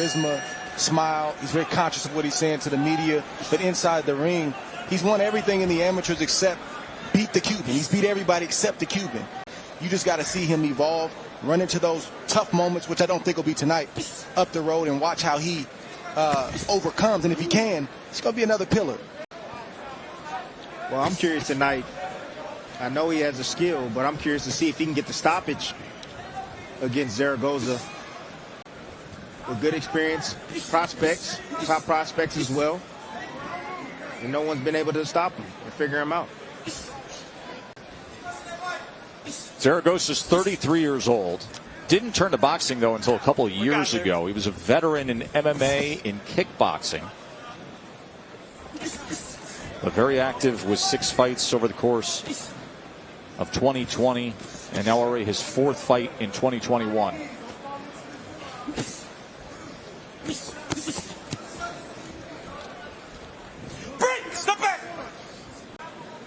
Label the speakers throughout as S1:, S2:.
S1: charisma, smile. He's very conscious of what he's saying to the media. But inside the ring, he's won everything in the amateurs except beat the Cuban. He's beat everybody except the Cuban. You just got to see him evolve, run into those tough moments, which I don't think will be tonight, up the road, and watch how he overcomes. And if he can, it's going to be another pillar.
S2: Well, I'm curious tonight. I know he has a skill, but I'm curious to see if he can get the stoppage against Zaragoza. With good experience, prospects, top prospects as well. And no one's been able to stop him or figure him out.
S3: Zaragoza's 33 years old. Didn't turn to boxing, though, until a couple of years ago. He was a veteran in MMA, in kickboxing. But very active with 6 fights over the course of 2020. And now already his 4th fight in 2021.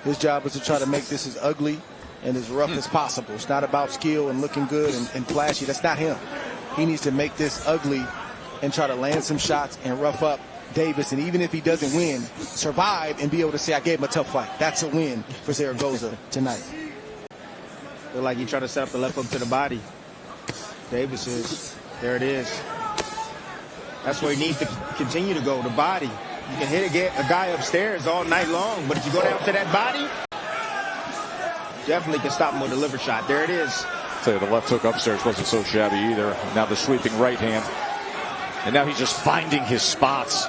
S1: His job is to try to make this as ugly and as rough as possible. It's not about skill and looking good and flashy. That's not him. He needs to make this ugly and try to land some shots and rough up Davis. And even if he doesn't win, survive and be able to say, I gave him a tough fight. That's a win for Zaragoza tonight.
S2: Look like he tried to set up the left hook to the body. Davis is. There it is. That's where he needs to continue to go, the body. You can hit a guy upstairs all night long, but if you go down to that body, definitely can stop him with a liver shot. There it is.
S3: So the left hook upstairs wasn't so shabby either. Now the sweeping right hand. And now he's just finding his spots.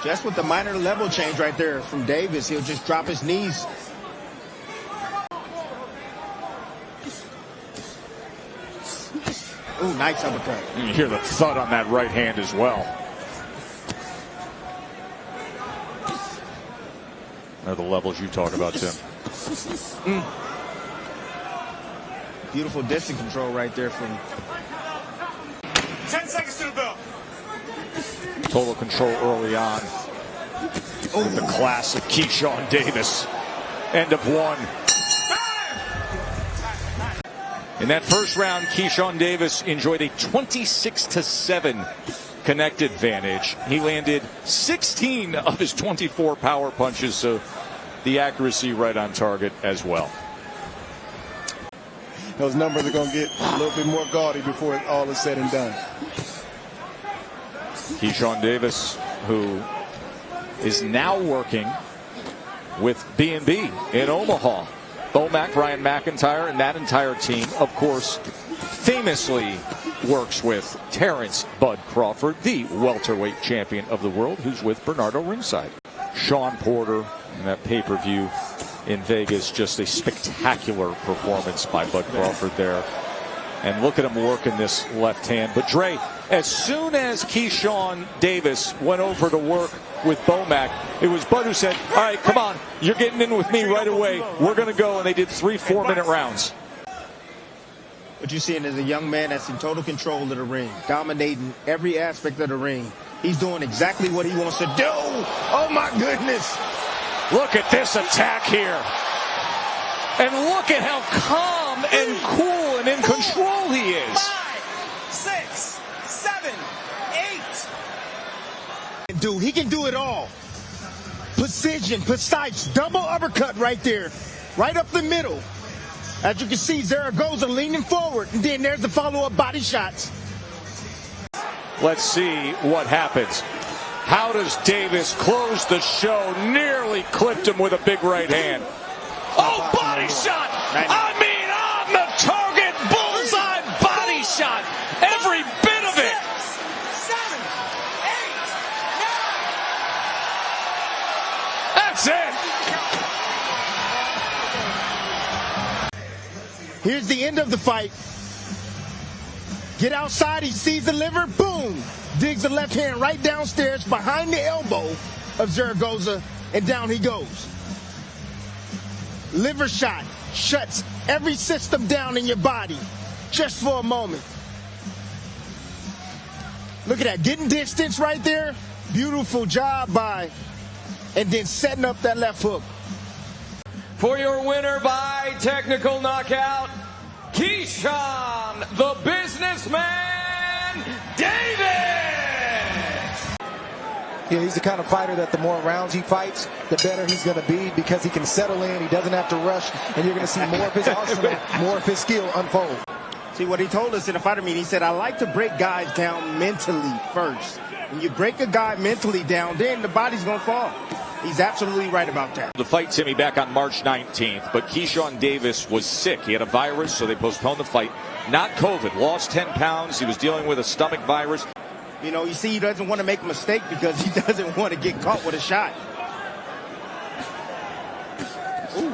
S2: Just with the minor level change right there from Davis, he'll just drop his knees. Ooh, nice uppercut.
S3: You hear the thud on that right hand as well. They're the levels you talk about, Tim.
S2: Beautiful distance control right there from
S4: 10 seconds to the bell.
S3: Total control early on. With the class of Keyshawn Davis. End of 1. In that first round, Keyshawn Davis enjoyed a 26-7 connected advantage. He landed 16 of his 24 power punches, so the accuracy right on target as well.
S1: Those numbers are going to get a little bit more gaudy before all is said and done.
S3: Keyshawn Davis, who is now working with B&B in Omaha. Bomac, Ryan McIntyre, and that entire team, of course, famously works with Terrence Bud Crawford, the welterweight champion of the world, who's with Bernardo ringside. Sean Porter in that pay-per-view in Vegas, just a spectacular performance by Bud Crawford there. And look at him working this left hand. But Dre, as soon as Keyshawn Davis went over to work with Bomac, it was Bud who said, all right, come on, you're getting in with me right away. We're going to go. And they did 3 4-minute rounds.
S2: What you're seeing is a young man that's in total control of the ring, dominating every aspect of the ring. He's doing exactly what he wants to do. Oh, my goodness.
S3: Look at this attack here. And look at how calm and cool and in control he is.
S4: 5, 6, 7, 8.
S2: Dude, he can do it all. Precision, precise, double uppercut right there. Right up the middle. As you can see, Zaragoza leaning forward, and then there's the follow-up body shots.
S3: Let's see what happens. How does Davis close the show? Nearly clipped him with a big right hand. Oh, body shot! I mean, on the target, bullseye body shot. Every bit of it.
S4: 7, 8, 9.
S2: That's it. Here's the end of the fight. Get outside, he sees the liver, boom. Digs the left hand right downstairs behind the elbow of Zaragoza, and down he goes. Liver shot shuts every system down in your body just for a moment. Look at that, getting distance right there. Beautiful job by, and then setting up that left hook.
S5: For your winner by technical knockout, Keyshawn, the businessman Davis!
S1: Yeah, he's the kind of fighter that the more rounds he fights, the better he's going to be because he can settle in. He doesn't have to rush, and you're going to see more of his arsenal, more of his skill unfold.
S2: See, what he told us in the fighter meeting, he said, I like to break guys down mentally first. When you break a guy mentally down, then the body's going to fall. He's absolutely right about that.
S3: The fight, Timmy, back on March 19th, but Keyshawn Davis was sick. He had a virus, so they postponed the fight. Not COVID. Lost 10 pounds. He was dealing with a stomach virus.
S2: You know, you see he doesn't want to make a mistake because he doesn't want to get caught with a shot.
S1: Ooh.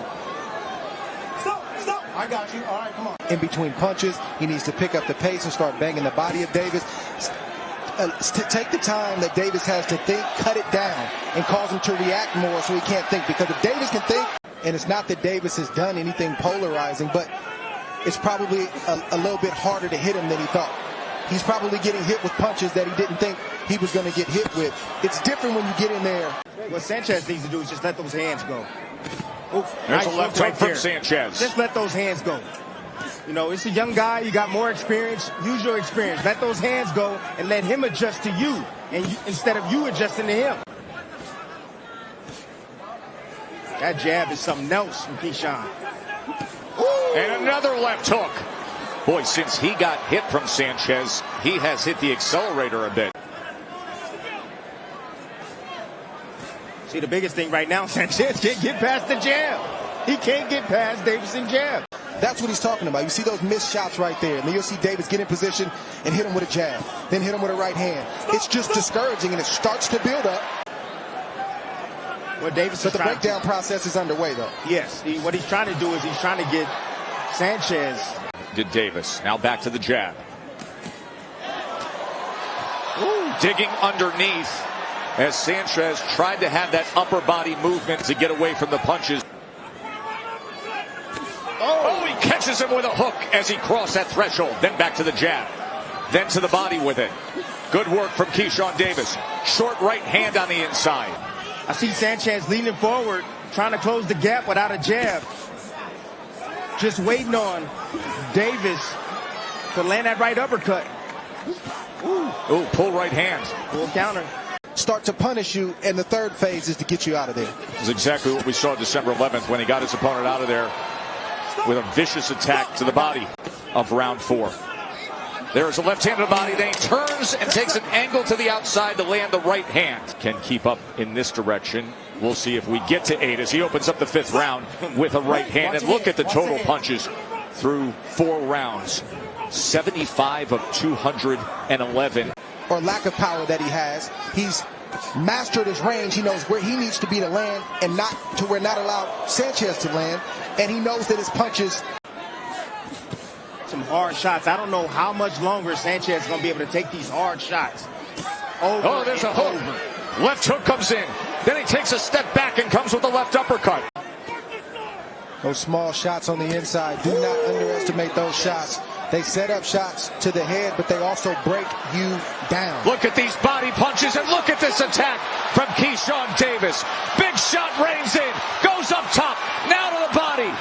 S1: Stop. I got you. All right, come on. In between punches, he needs to pick up the pace and start banging the body of Davis. Take the time that Davis has to think, cut it down, and cause him to react more so he can't think. Because if Davis can think, and it's not that Davis has done anything polarizing, but it's probably a little bit harder to hit him than he thought. He's probably getting hit with punches that he didn't think he was going to get hit with. It's different when you get in there.
S2: What Sanchez needs to do is just let those hands go. Ooh,
S3: There's
S2: nice
S3: a left hook from Sanchez.
S2: Just let those hands go. You know, it's a young guy. You got more experience. Use your experience. Let those hands go and let him adjust to you, instead of you adjusting to him. That jab is something else from Keyshawn.
S3: And another left hook. Boy, since he got hit from Sanchez, he has hit the accelerator a bit.
S2: See, the biggest thing right now, Sanchez can't get past the jab. He can't get past Davis's jab.
S1: That's what he's talking about. You see those missed shots right there. And then you'll see Davis get in position and hit him with a jab. Then hit him with a right hand. It's just discouraging, and it starts to build up.
S2: What Davis
S1: but the breakdown process is underway, though.
S2: Yes. What he's trying to do is he's trying to get Sanchez.
S3: Did Davis. Now back to the jab. Ooh, digging underneath as Sanchez tried to have that upper body movement to get away from the punches. Oh, he catches him with a hook as he crossed that threshold. Then back to the jab. Then to the body with it. Good work from Keyshawn Davis. Short right hand on the inside.
S2: I see Sanchez leaning forward, trying to close the gap without a jab. Just waiting on Davis to land that right uppercut.
S3: Ooh, pull right hand.
S2: Full counter.
S1: Start to punish you, and the third phase is to get you out of there.
S3: This is exactly what we saw December 11th when he got his opponent out of there with a vicious attack to the body of round 4. There is a left hand to the body, then he turns and takes an angle to the outside to land the right hand. Can keep up in this direction. We'll see if we get to 8 as he opens up the 5th round with a right hand. And look at the total punches through 4 rounds. 75 of 211.
S1: Or lack of power that he has. He's mastered his range. He knows where he needs to be to land and not to where not allow Sanchez to land. And he knows that his punches.
S2: Some hard shots. I don't know how much longer Sanchez is going to be able to take these hard shots.
S3: Oh, there's a hook. Left hook comes in. Then he takes a step back and comes with a left uppercut.
S1: Those small shots on the inside. Do not underestimate those shots. They set up shots to the head, but they also break you down.
S3: Look at these body punches, and look at this attack from Keyshawn Davis. Big shot rains in, goes up top, now to the body.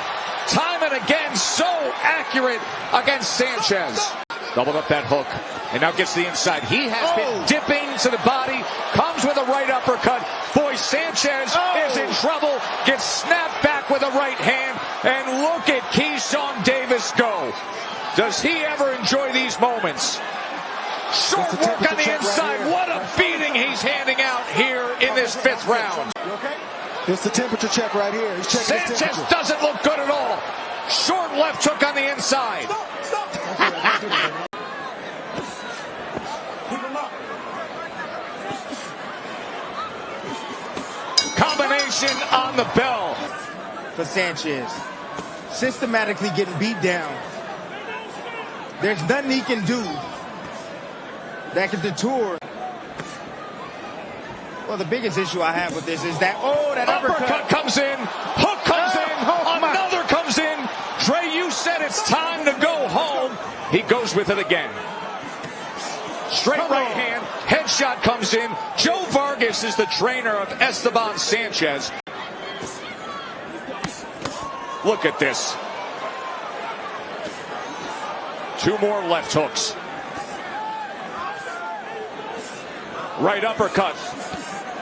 S3: Time and again, so accurate against Sanchez. Doubled up that hook, and now gets the inside. He has been dipping to the body, comes with a right uppercut. Boy, Sanchez is in trouble, gets snapped back with a right hand, and look at Keyshawn Davis go. Does he ever enjoy these moments? Short work on the inside. What a beating he's handing out here in this 5th round.
S1: You okay? It's the temperature check right here. He's checking his
S3: Sanchez
S1: temperature.
S3: doesn't look good at all. Short left hook on the inside.
S4: Stop. Keep him up.
S3: Combination on the bell.
S2: For Sanchez. Systematically getting beat down. There's nothing he can do that can detour. Well, the biggest issue I have with this is that, that
S3: uppercut comes in, hook comes in, another comes in. Dre, you said it's time to go home. He goes with it again. Straight right hand, headshot comes in. Joe Vargas is the trainer of Esteban Sanchez. Look at this. 2 more left hooks. Right uppercut.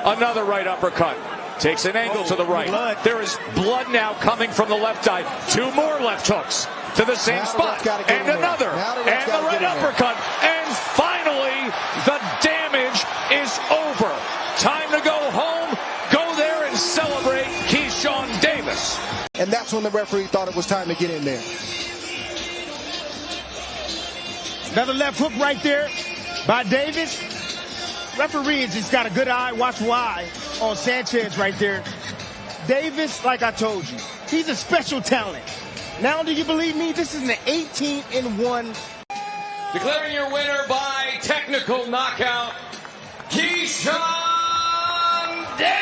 S3: Another right uppercut. Takes an angle to the right.
S2: Blood.
S3: There is blood now coming from the left eye. Two more left hooks to the same spot. And another. And the right uppercut. And finally, the damage is over. Time to go home. Go there and celebrate Keyshawn Davis.
S1: And that's when the referee thought it was time to get in there.
S2: Another left hook right there by Davis. Referee has just got a good eye. Watch why on Sanchez right there. Davis, like I told you, he's a special talent. Now do you believe me? This is an 18-1.
S5: Declaring your winner by technical knockout, Keyshawn Davis!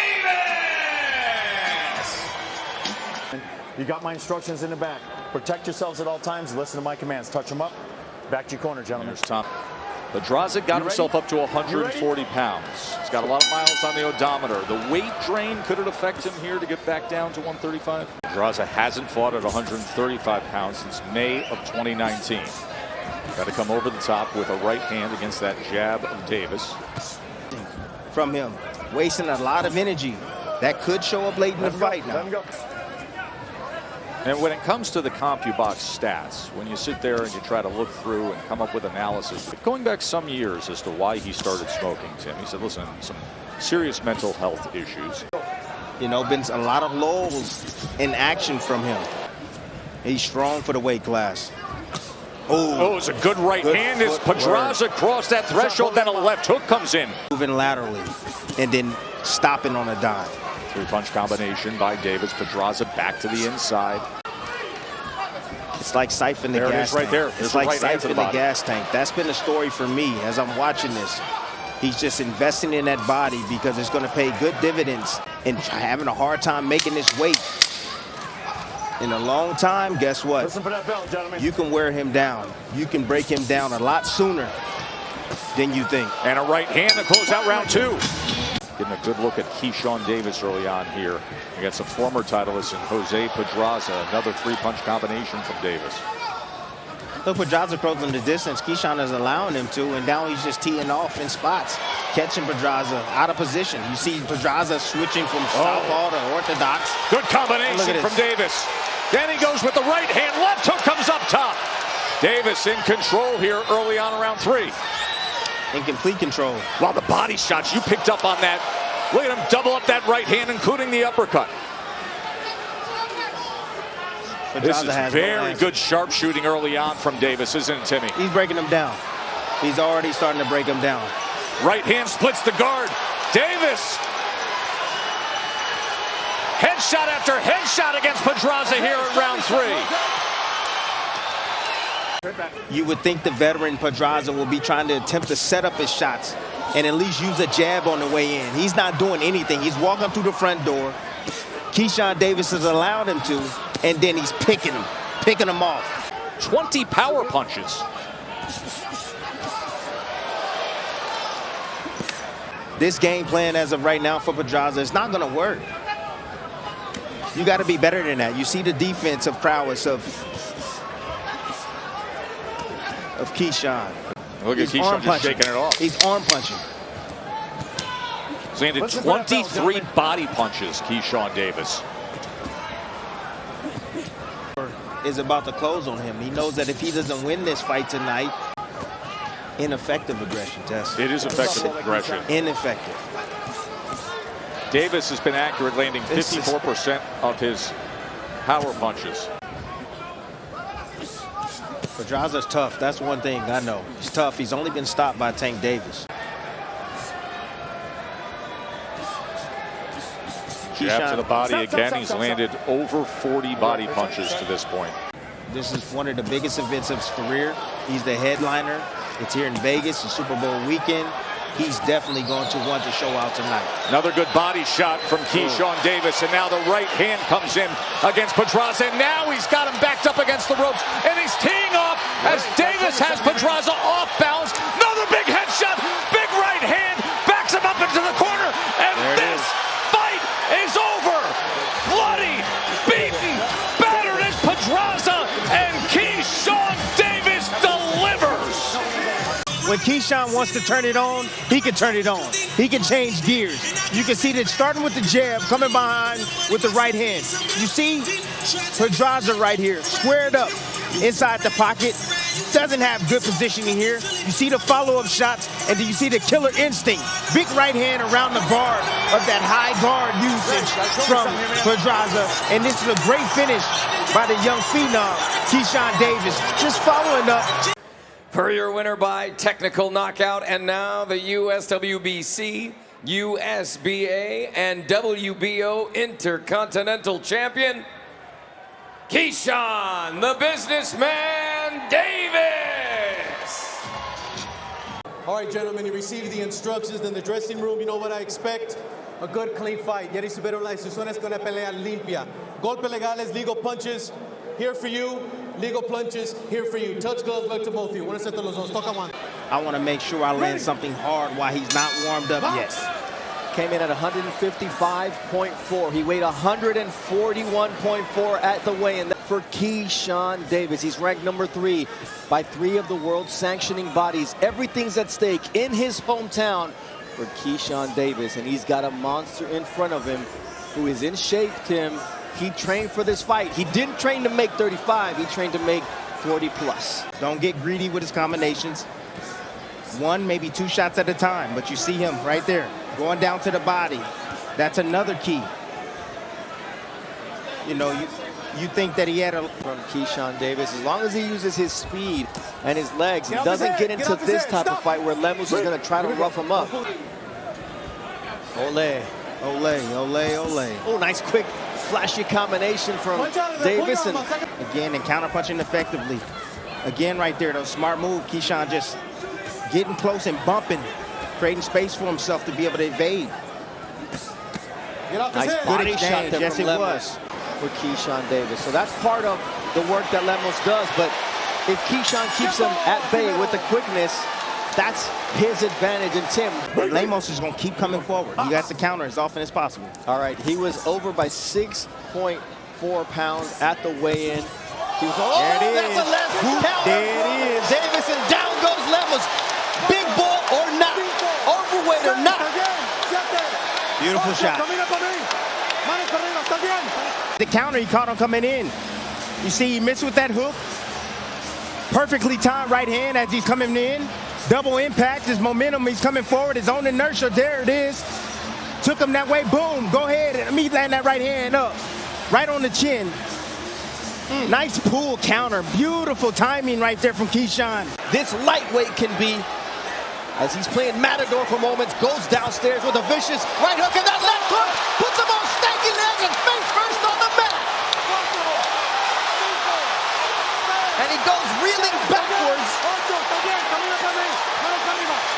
S6: You got my instructions in the back. Protect yourselves at all times. Listen to my commands. Touch them up. Back to your corner, gentlemen.
S3: There's Tom. Pedraza got himself up to 140 pounds. He's got a lot of miles on the odometer. The weight drain, could it affect him here to get back down to 135? Pedraza hasn't fought at 135 pounds since May of 2019. Got to come over the top with a right hand against that jab of Davis.
S2: From him, wasting a lot of energy. That could show up late in the fight now.
S6: Let him go.
S3: And when it comes to the CompuBox stats, when you sit there and you try to look through and come up with analysis, going back some years as to why he started smoking, Tim, he said, listen, some serious mental health issues.
S2: You know, been a lot of lulls in action from him. He's strong for the weight class.
S3: Oh, it's a good right hand as Pedraza crossed that threshold, then a left hook comes in.
S2: Moving laterally and then stopping on a dime.
S3: Three-punch combination by Davis. Pedraza back to the inside.
S2: It's like siphoning the
S3: There it
S2: gas
S3: is right
S2: tank.
S3: there.
S2: It's
S3: There's
S2: like
S3: a right hand to the
S2: siphoning the
S3: body.
S2: gas tank. That's been the story for me as I'm watching this. He's just investing in that body because it's going to pay good dividends, and having a hard time making this weight in a long time. Guess what?
S6: Listen for that bell, gentlemen.
S2: You can wear him down. You can break him down a lot sooner than you think.
S3: And a right hand to close out round two. Getting a good look at Keyshawn Davis early on here against a former titleist in Jose Pedraza. Another three-punch combination from Davis.
S2: Look, Pedraza closing the distance. Keyshawn is allowing him to, and now he's just teeing off in spots, catching Pedraza out of position. You see Pedraza switching from southpaw to orthodox.
S3: Good combination from Davis. Then he goes with the right hand. Left hook comes up top. Davis in control here early on around three.
S2: In complete control.
S3: Wow, the body shots you picked up on that. Look at him double up that right hand, including the uppercut. This is very good sharpshooting early on from Davis, isn't it, Timmy?
S2: He's breaking him down. He's already starting to break him down.
S3: Right hand splits the guard. Davis. Headshot after headshot against Pedraza here in round three.
S2: You would think the veteran Pedraza will be trying to attempt to set up his shots and at least use a jab on the way in. He's not doing anything. He's walking through the front door. Keyshawn Davis has allowed him to, and then he's picking him off.
S3: 20 power punches.
S2: This game plan as of right now for Pedraza is not going to work. You got to be better than that. You see the defensive prowess of Keyshawn.
S3: Look at Keyshawn just shaking it off.
S2: He's arm punching.
S3: He's landed 23 body punches, Keyshawn Davis.
S2: Is about to close on him. He knows that if he doesn't win this fight tonight, ineffective aggression, Tess.
S3: It is effective aggression.
S2: Ineffective.
S3: Davis has been accurate, landing 54% of his power punches.
S2: Pedraza's tough. That's one thing I know. He's tough. He's only been stopped by Tank Davis.
S3: Jab to the body again. He's landed over 40 body punches to this point.
S2: This is one of the biggest events of his career. He's the headliner. It's here in Vegas, the Super Bowl weekend. He's definitely going to want to show out tonight.
S3: Another good body shot from Keyshawn Davis, and now the right hand comes in against Pedraza, and now he's got him backed up against the ropes, and he's teeing off as Davis has Pedraza off balance. Another big headshot, big right hand, backs him up into the corner, and this fight is over. Bloody, beaten, battered as Pedraza, and Keyshawn Davis delivers.
S2: When Keyshawn wants to turn it on, he can turn it on. he can change gears. You can see that starting with the jab, coming behind with the right hand. You see Pedraza right here, squared up inside the pocket. Doesn't have good positioning here. You see the follow-up shots, and then you see the killer instinct. Big right hand around the guard of that high guard usage from Pedraza. And this is a great finish by the young phenom, Keyshawn Davis. Just following up.
S5: For your winner by technical knockout, and now the USWBC, USBA, and WBO Intercontinental Champion, Keyshawn, the businessman Davis.
S7: All right, gentlemen, you received the instructions in the dressing room. You know what I expect? A good, clean fight. Ya recibieron las instrucciones con una pelea limpia. Golpes legales, legal punches, here for you. Legal punches, here for you. Touch gloves, luck to both of you. Buenas tardes, los dos. Toca one.
S2: I want to make sure I land something hard while he's not warmed up yet.
S8: Came in at 155.4. He weighed 141.4 at the weigh-in for Keyshawn Davis. He's ranked number 3 by 3 of the world's sanctioning bodies. Everything's at stake in his hometown for Keyshawn Davis, and he's got a monster in front of him who is in shape, Tim. He trained for this fight. He didn't train to make 35. He trained to make 40 plus.
S2: Don't get greedy with his combinations. 1, maybe 2 shots at a time, but you see him right there going down to the body. That's another key. You know, you think that he had a...
S8: From Keyshawn Davis, as long as he uses his speed and his legs, he doesn't get into this type of fight where Lemos is going to try to rough him up. Ole.
S2: Ole, ole, ole.
S8: Oh, nice quick flashy combination from Davis. And
S2: again, and counter-punching effectively. Again, right there, though, smart move. Keyshawn just getting close and bumping, creating space for himself to be able to evade.
S8: Nice body shot there from Lemos for Keyshawn Davis. So that's part of the work that Lemos does. But if Keyshawn keeps him at bay with the quickness, that's his advantage. And Tim,
S2: but Lemos is going to keep coming forward. He has to counter as often as possible.
S8: All right, he was over by 6.4 pounds at the weigh-in. He was,
S2: there it is.
S8: That's a last counter.
S2: There it is.
S8: Davis, and down goes Lemos. Big bull or not, overweight or not.
S2: Beautiful shot. The counter, he caught him coming in. You see, he missed with that hook. Perfectly timed right hand as he's coming in. Double impact, his momentum, he's coming forward, his own inertia, there it is. Took him that way, boom, go ahead, and let me land that right hand up. Right on the chin. Nice pull counter, beautiful timing right there from Keyshawn.
S8: This lightweight can be, as he's playing Matador for moments, goes downstairs with a vicious right hook, and that left hook puts him on stanky legs and face first on the mat. And he goes reeling backwards.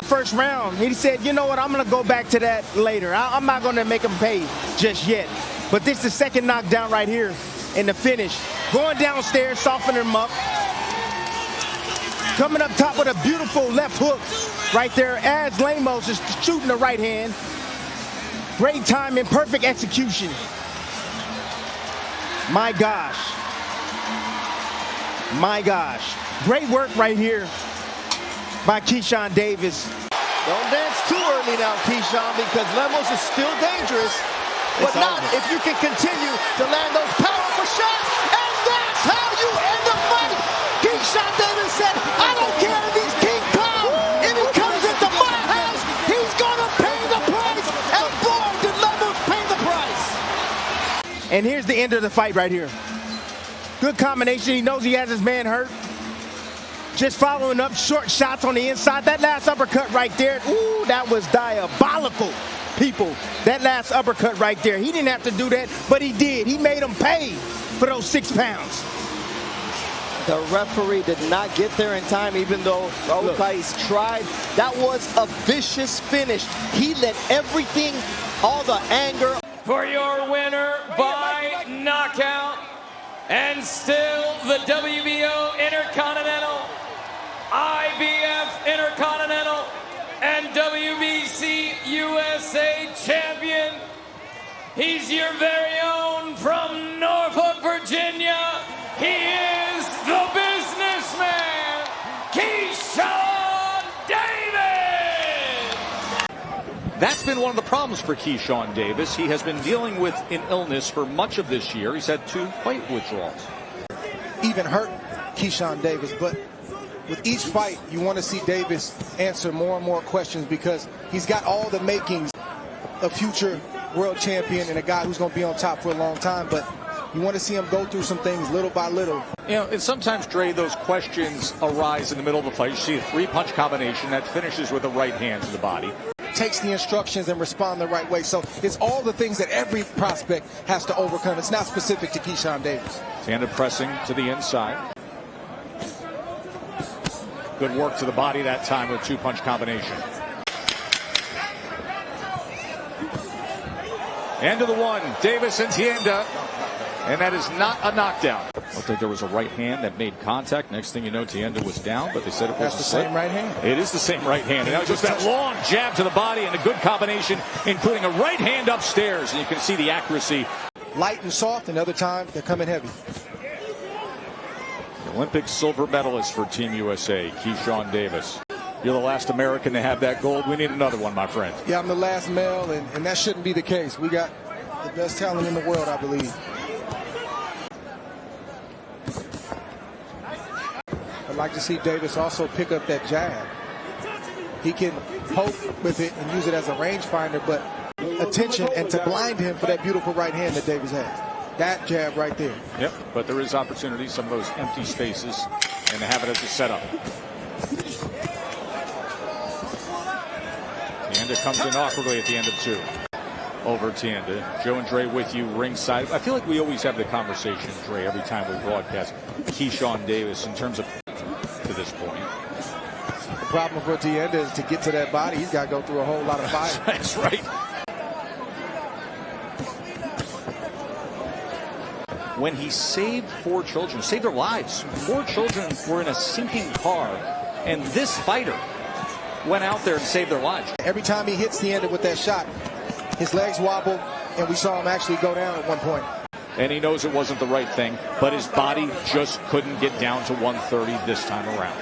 S2: First round, he said, you know what, I'm going to go back to that later. I'm not going to make him pay just yet. But this is the second knockdown right here in the finish. Going downstairs, softening him up. Coming up top with a beautiful left hook right there as Lemos is shooting the right hand. Great timing, perfect execution. My gosh. My gosh. Great work right here by Keyshawn Davis.
S8: Don't dance too early now, Keyshawn, because Lemos is still dangerous. But not if you can continue to land those powerful shots. And that's how you end the fight. Keyshawn Davis said, I don't care if he's King Kong. If he comes into my house, he's going to pay the price. And boy, did Lemos pay the price.
S2: And here's the end of the fight right here. Good combination. He knows he has his man hurt. Just following up short shots on the inside. That last uppercut right there. Ooh, that was diabolical, people. That last uppercut right there. He didn't have to do that, but he did. He made him pay for those 6 pounds.
S8: The referee did not get there in time, even though Raúl tried. That was a vicious finish. He let everything, all the anger.
S5: For your winner by knockout, and still the WBO Intercontinental, IBF Intercontinental, and WBC USA champion. He's your very own from Norfolk, Virginia. He is the businessman, Keyshawn Davis.
S3: That's been one of the problems for Keyshawn Davis. He has been dealing with an illness for much of this year. He's had 2 fight withdrawals.
S1: Even hurt Keyshawn Davis, but with each fight, you want to see Davis answer more and more questions because he's got all the makings of future world champion and a guy who's going to be on top for a long time, but you want to see him go through some things little by little.
S3: You know, and sometimes, Dre, those questions arise in the middle of the fight. You see a 3-punch combination that finishes with a right hand to the body.
S1: Takes the instructions and respond the right way. So it's all the things that every prospect has to overcome. It's not specific to Keyshawn Davis.
S3: Tanda pressing to the inside. Good work to the body that time with 2-punch combination. End of the 1. Davis and Tienda. And that is not a knockdown. Looked like there was a right hand that made contact. Next thing you know, Tienda was down, but they said it was
S1: the same right hand.
S3: It is the same right hand. And that was just that long jab to the body and a good combination, including a right hand upstairs. And you can see the accuracy.
S1: Light and soft, and other times they're coming heavy.
S3: The Olympic silver medalist for Team USA, Keyshawn Davis. You're the last American to have that gold. We need another one, my friend.
S1: Yeah, I'm the last male, and that shouldn't be the case. We got the best talent in the world, I believe. I'd like to see Davis also pick up that jab. He can poke with it and use it as a rangefinder, but attention and to blind him for that beautiful right hand that Davis has. That jab right there.
S3: Yep, but there is opportunity, some of those empty spaces, and to have it as a setup. Tienda comes in awkwardly at the end of 2. Over Tienda. Joe and Dre with you ringside. I feel like we always have the conversation, Dre, every time we broadcast Keyshawn Davis in terms of to this point.
S1: The problem for Tienda is to get to that body, he's got to go through a whole lot of fire.
S3: That's right. When he saved 4 children, saved their lives. 4 children were in a sinking car, and this fighter went out there and saved their lives.
S1: Every time he hits Tienda with that shot, his legs wobble, and we saw him actually go down at one point.
S3: And he knows it wasn't the right thing, but his body just couldn't get down to 130 this time around.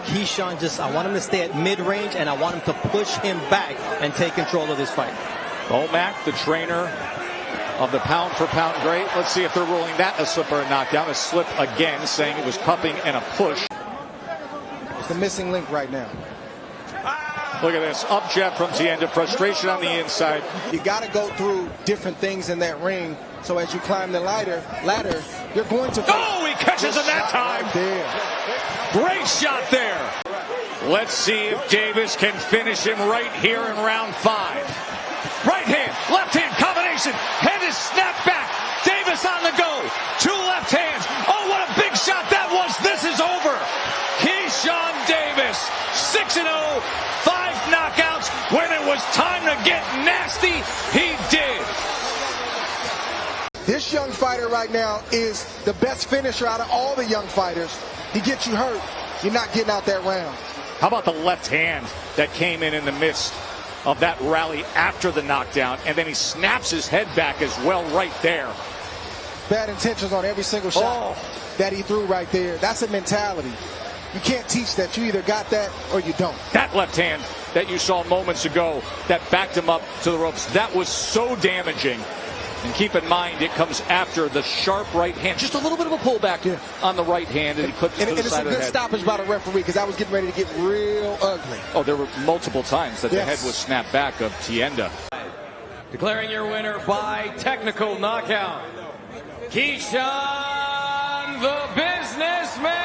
S8: Keyshawn I want him to stay at mid-range, and I want him to push him back and take control of this fight.
S3: Bomac, the trainer of the pound-for-pound great. Let's see if they're ruling that a slip or a knockdown. A slip again, saying it was cupping and a push.
S1: It's the missing link right now.
S3: Look at this, up jab from Tienda, frustration on the inside.
S1: You got to go through different things in that ring, so as you climb the ladder, you're going to...
S3: Oh, he catches it that time!
S1: Right there.
S3: Great shot there. Let's see if Davis can finish him right here in round 5. Right hand, left hand combination. Head is snapped back. Davis on the go. 2 left hands. Oh, what a big shot that was. This is over. Keyshawn Davis, 6-0, 5 knockouts. When it was time to get nasty, he did.
S1: This young fighter right now is the best finisher out of all the young fighters. He gets you hurt, you're not getting out that round.
S3: How about the left hand that came in the midst of that rally after the knockdown, and then he snaps his head back as well right there.
S1: Bad intentions on every single shot that he threw right there. That's a mentality. You can't teach that. You either got that or you don't.
S3: That left hand that you saw moments ago that backed him up to the ropes, that was so damaging. And keep in mind, it comes after the sharp right hand. Just a little bit of a pullback on the right hand, and he clipped it to the side of the head.
S1: It's a good stoppage by the referee, because I was getting ready to get real ugly.
S3: Oh, there were multiple times that the head was snapped back of Tienda.
S5: Declaring your winner by technical knockout, Keyshawn the Businessman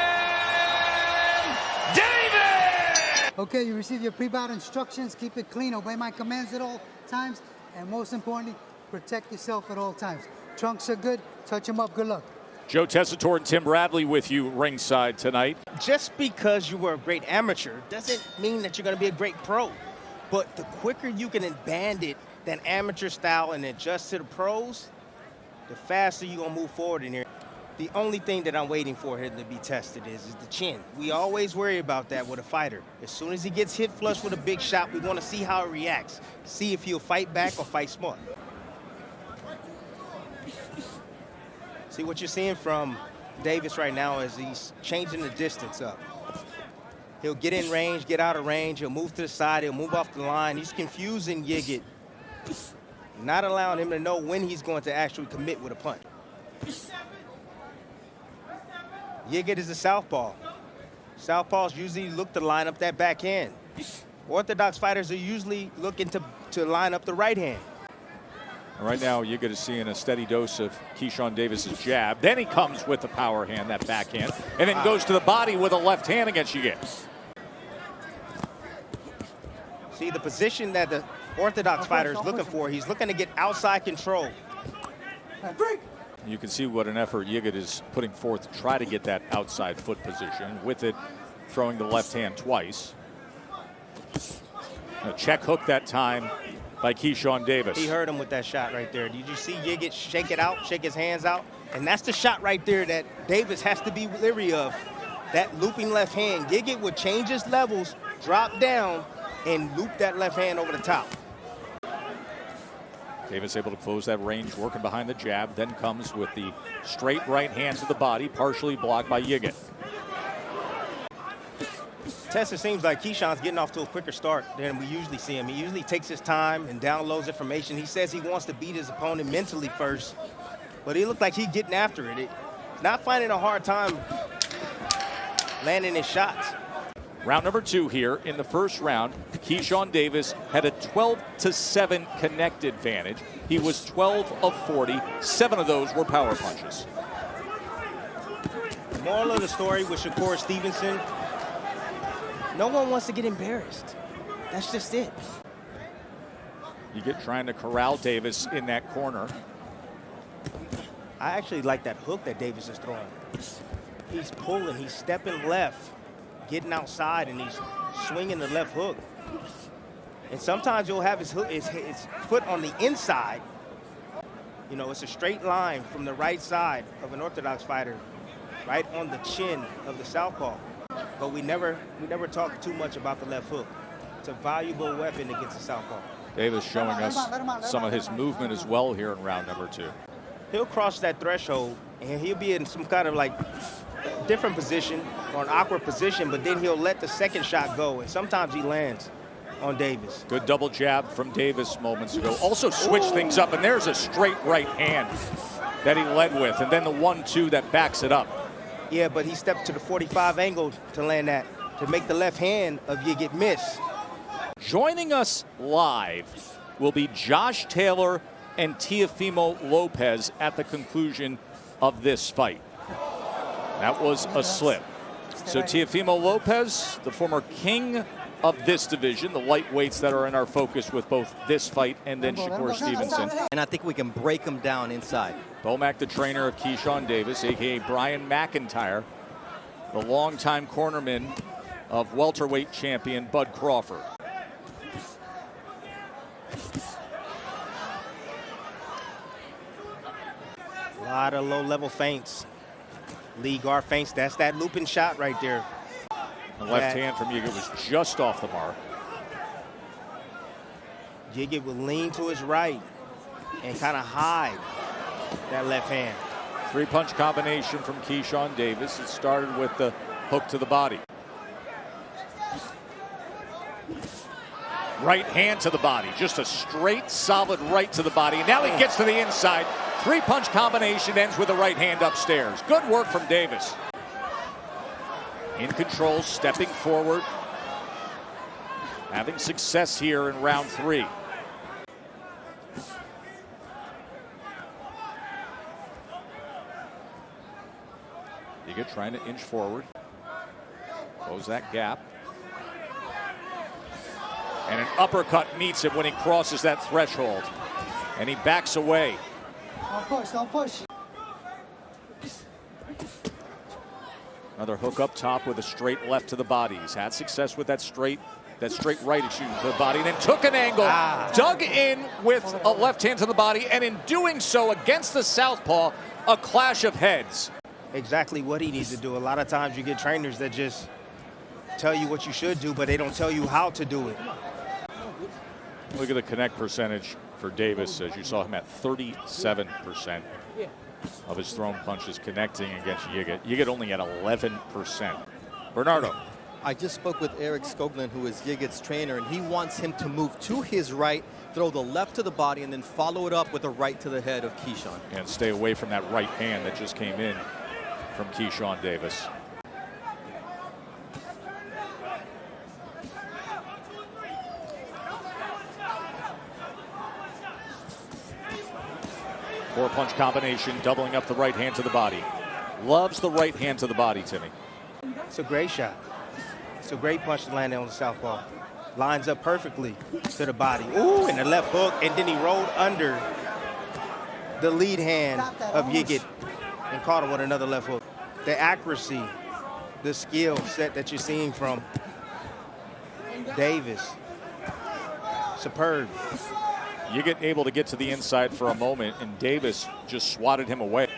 S5: Davis!
S9: Okay, you receive your pre-bout instructions. Keep it clean. Obey my commands at all times. And most importantly, protect yourself at all times. Trunks are good. Touch them up. Good luck.
S3: Joe Tessitore and Tim Bradley with you ringside tonight.
S10: Just because you were a great amateur doesn't mean that you're going to be a great pro. But the quicker you can band it, that amateur style, and adjust to the pros, the faster you're going to move forward in here. The only thing that I'm waiting for here to be tested is the chin. We always worry about that with a fighter. As soon as he gets hit flush with a big shot, we want to see how it reacts. See if he'll fight back or fight smart. See, what you're seeing from Davis right now is he's changing the distance up. He'll get in range, get out of range. He'll move to the side. He'll move off the line. He's confusing Yigit, not allowing him to know when he's going to actually commit with a punch. Yigit is a southpaw. Southpaws usually look to line up that backhand. Orthodox fighters are usually looking to line up the right hand.
S3: Right now, Yigit is seeing a steady dose of Keyshawn Davis's jab. Then he comes with the power hand, that backhand, and then goes to the body with a left hand against Yigit.
S10: See, the position that the Orthodox fighter is looking for, he's looking to get outside control.
S3: You can see what an effort Yigit is putting forth to try to get that outside foot position. With it, throwing the left hand twice. A check hook that time by Keyshawn Davis.
S10: He hurt him with that shot right there. Did you see Yigit shake it out, shake his hands out? And that's the shot right there that Davis has to be leery of. That looping left hand. Yigit would change his levels, drop down, and loop that left hand over the top.
S3: Davis able to close that range, working behind the jab, then comes with the straight right hand to the body, partially blocked by Yigit.
S10: Tessa, seems like Keyshawn's getting off to a quicker start than we usually see him. He usually takes his time and downloads information. He says he wants to beat his opponent mentally first, but he looked like he's getting after it. Not finding a hard time landing his shots.
S3: Round number 2 here. In the first round, Keyshawn Davis had a 12-7 connect advantage. He was 12 of 40. 7 of those were power punches.
S10: The moral of the story with Shakur Stevenson, no one wants to get embarrassed. That's just it.
S3: Yigit trying to corral Davis in that corner.
S10: I actually like that hook that Davis is throwing. He's pulling, he's stepping left, getting outside, and he's swinging the left hook. And sometimes you'll have his foot on the inside. You know, it's a straight line from the right side of an Orthodox fighter, right on the chin of the southpaw. But we never talk too much about the left hook. It's a valuable weapon against the southpaw.
S3: Davis showing us some of his movement as well here in round number 2.
S10: He'll cross that threshold, and he'll be in some kind of like different position or an awkward position, but then he'll let the second shot go, and sometimes he lands on Davis.
S3: Good double jab from Davis moments ago. Also switched things up, and there's a straight right hand that he led with, and then the 1-2 that backs it up.
S10: Yeah, but he stepped to the 45 angle to land that, to make the left hand of Yigit miss.
S3: Joining us live will be Josh Taylor and Teofimo Lopez at the conclusion of this fight. That was a slip. So Teofimo Lopez, the former king of this division, the lightweights that are in our focus with both this fight and then Shakur Stevenson.
S11: And I think we can break him down inside.
S3: Bomac, the trainer of Keyshawn Davis, a.k.a. Brian McIntyre, the longtime cornerman of welterweight champion Bud Crawford.
S10: A lot of low-level feints. Lee guard feints. That's that looping shot right there.
S3: The left hand from Yigit was just off the mark.
S10: Yigit will lean to his right and kind of hide that left hand.
S3: 3-punch combination from Keyshawn Davis. It started with the hook to the body. Right hand to the body. Just a straight, solid right to the body. And now he gets to the inside. 3-punch combination ends with a right hand upstairs. Good work from Davis. In control, stepping forward. Having success here in round 3. Yigit trying to inch forward. Close that gap. And an uppercut meets him when he crosses that threshold. And he backs away.
S9: Don't push, don't push.
S3: Another hook up top with a straight left to the body. He's had success with that straight right, excuse me, to the body, and then took an angle, dug in with a left hand to the body, and in doing so against the southpaw, a clash of heads.
S10: Exactly what he needs to do. A lot of times you get trainers that just tell you what you should do, but they don't tell you how to do it.
S3: Look at the connect percentage for Davis, as you saw him at 37% of his thrown punches connecting against Yigit. Yigit only at 11%. Bernardo.
S11: I just spoke with Eric Skoglund, who is Yigit's trainer, and he wants him to move to his right, throw the left to the body, and then follow it up with a right to the head of Keyshawn.
S3: And stay away from that right hand that just came in from Keyshawn Davis. Four-punch combination, doubling up the right hand to the body. Loves the right hand to the body, Timmy.
S10: It's a great shot. It's a great punch to land on the southpaw. Lines up perfectly to the body. Ooh, and the left hook, and then he rolled under the lead hand of Yigit and caught him with another left hook. The accuracy, the skill set that you're seeing from Davis, superb.
S3: Yigit able to get to the inside for a moment, and Davis just swatted him away.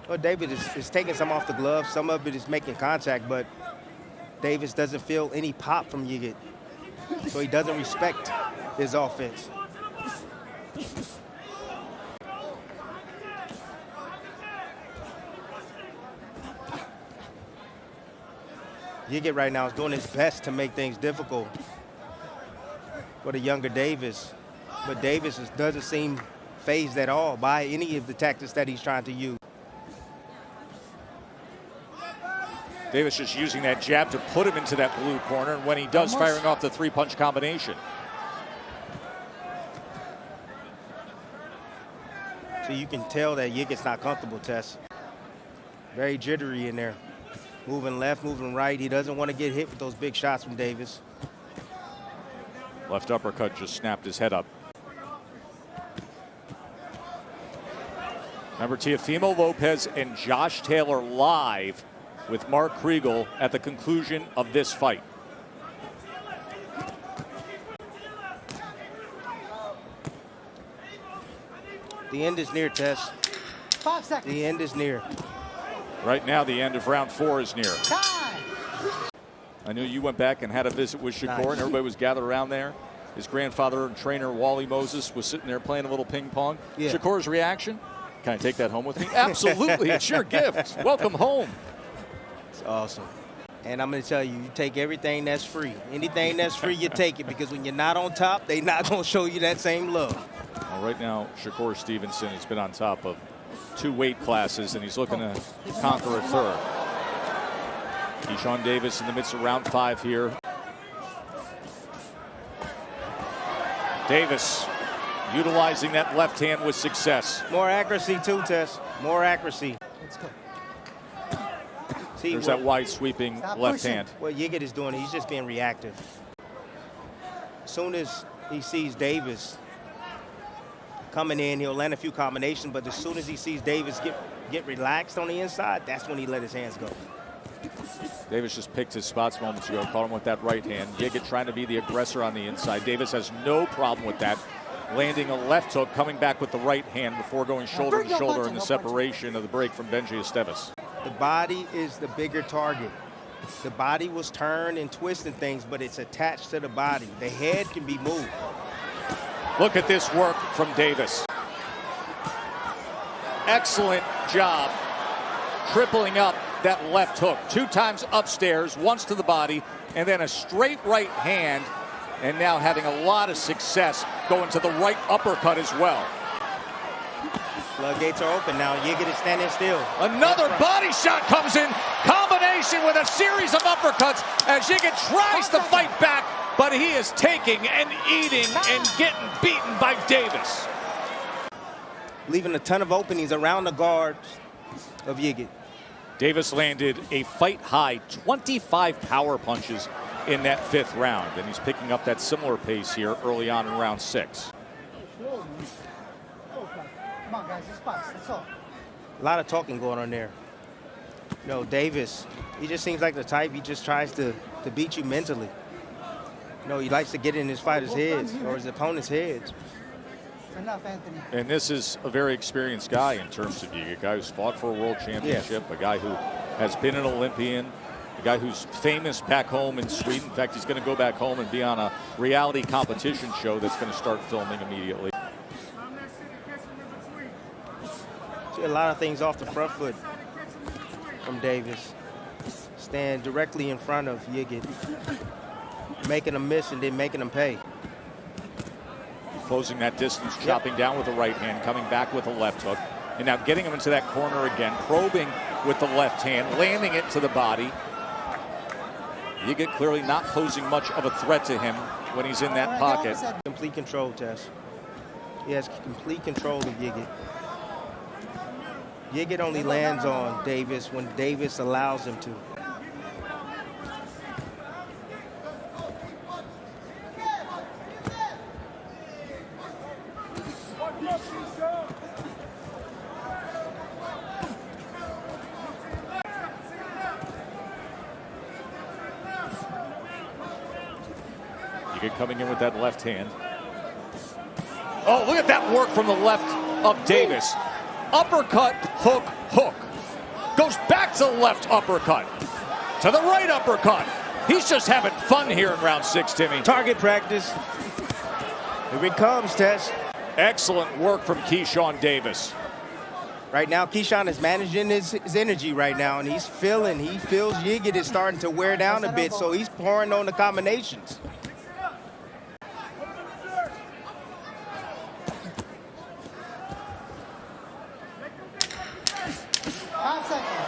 S10: Well, Davis is taking some off the glove. Some of it is making contact, but Davis doesn't feel any pop from Yigit. So he doesn't respect his offense. Yigit right now is doing his best to make things difficult for the younger Davis. But Davis doesn't seem fazed at all by any of the tactics that he's trying to use.
S3: Davis just using that jab to put him into that blue corner, and when he does, firing off the three-punch combination.
S10: So you can tell that Yigit's not comfortable, Tess. Very jittery in there. Moving left, moving right. He doesn't want to get hit with those big shots from Davis.
S3: Left uppercut just snapped his head up. Remember, Teofimo Lopez and Josh Taylor live with Mark Kriegel at the conclusion of this fight.
S10: The end is near, Tess.
S9: 5 seconds.
S10: The end is near.
S3: Right now, the end of round 4 is near.
S9: Time.
S3: I know you went back and had a visit with Shakur, and everybody was gathered around there. His grandfather and trainer, Wally Moses, was sitting there playing a little ping pong.
S10: Yeah.
S3: Shakur's reaction? Can I take that home with me? Absolutely. It's your gift. Welcome home.
S10: It's awesome. And I'm going to tell you, you take everything that's free. Anything that's free, you take it, because when you're not on top, they're not going to show you that same love.
S3: Well, right now, Shakur Stevenson has been on top of 2 weight classes, and he's looking to conquer a third. Keyshawn Davis in the midst of round 5 here. Davis utilizing that left hand with success.
S10: More accuracy too, Tess. More accuracy.
S9: Let's go.
S10: See,
S3: There's that wide sweeping left hand.
S10: What Yigit is doing, he's just being reactive. As soon as he sees Davis coming in, he'll land a few combinations, but as soon as he sees Davis get relaxed on the inside, that's when he let his hands go.
S3: Davis just picked his spots moments ago, caught him with that right hand. Yigit trying to be the aggressor on the inside. Davis has no problem with that. Landing a left hook, coming back with the right hand before going shoulder to shoulder in the separation of the break from Benji Esteves.
S10: The body is the bigger target. The body was turned and twisting things, but it's attached to the body. The head can be moved.
S3: Look at this work from Davis. Excellent job tripling up that left hook. 2 times upstairs, once to the body, and then a straight right hand, and now having a lot of success going to the right uppercut as well.
S10: Floodgates are open now. Yigit is standing still.
S3: Another body shot comes in, combination with a series of uppercuts as Yigit tries to fight back, but he is taking and eating and getting beaten by Davis.
S10: Leaving a ton of openings around the guards of Yigit.
S3: Davis landed a fight-high 25 power punches in that 5th round, and he's picking up that similar pace here early on in round 6.
S9: Come on, guys. It's fast. That's all.
S10: A lot of talking going on there. You know, Davis, he just seems like the type, he just tries to beat you mentally. You know, he likes to get in his fighters' heads or his opponent's heads.
S9: Enough, Anthony.
S3: And this is a very experienced guy in terms of a guy who's fought for a world championship, a guy who has been an Olympian, a guy who's famous back home in Sweden. In fact, he's going to go back home and be on a reality competition show that's going to start filming immediately. See a lot of things off the front foot from Davis.
S10: stand directly in front of Yigit, making him miss and then making him pay.
S3: Closing that distance, chopping down with the right hand, coming back with a left hook, and now getting him into that corner again, probing with the left hand, landing it to the body. Yigit clearly not posing much of a threat to him when he's in that pocket.
S10: Complete control, Tess. He has complete control of Yigit. Yigit only lands on Davis when Davis allows him to.
S3: Yigit coming in with that left hand. Oh, look at that work from the left of Davis. Uppercut, hook, hook. Goes back to the left uppercut. To the right uppercut. He's just having fun here in round 6, Timmy.
S10: Target practice. Here it comes, Tess.
S3: Excellent work from Keyshawn Davis.
S10: Right now, Keyshawn is managing his energy right now, and he feels Yigit is starting to wear down a bit, so he's pouring on the combinations.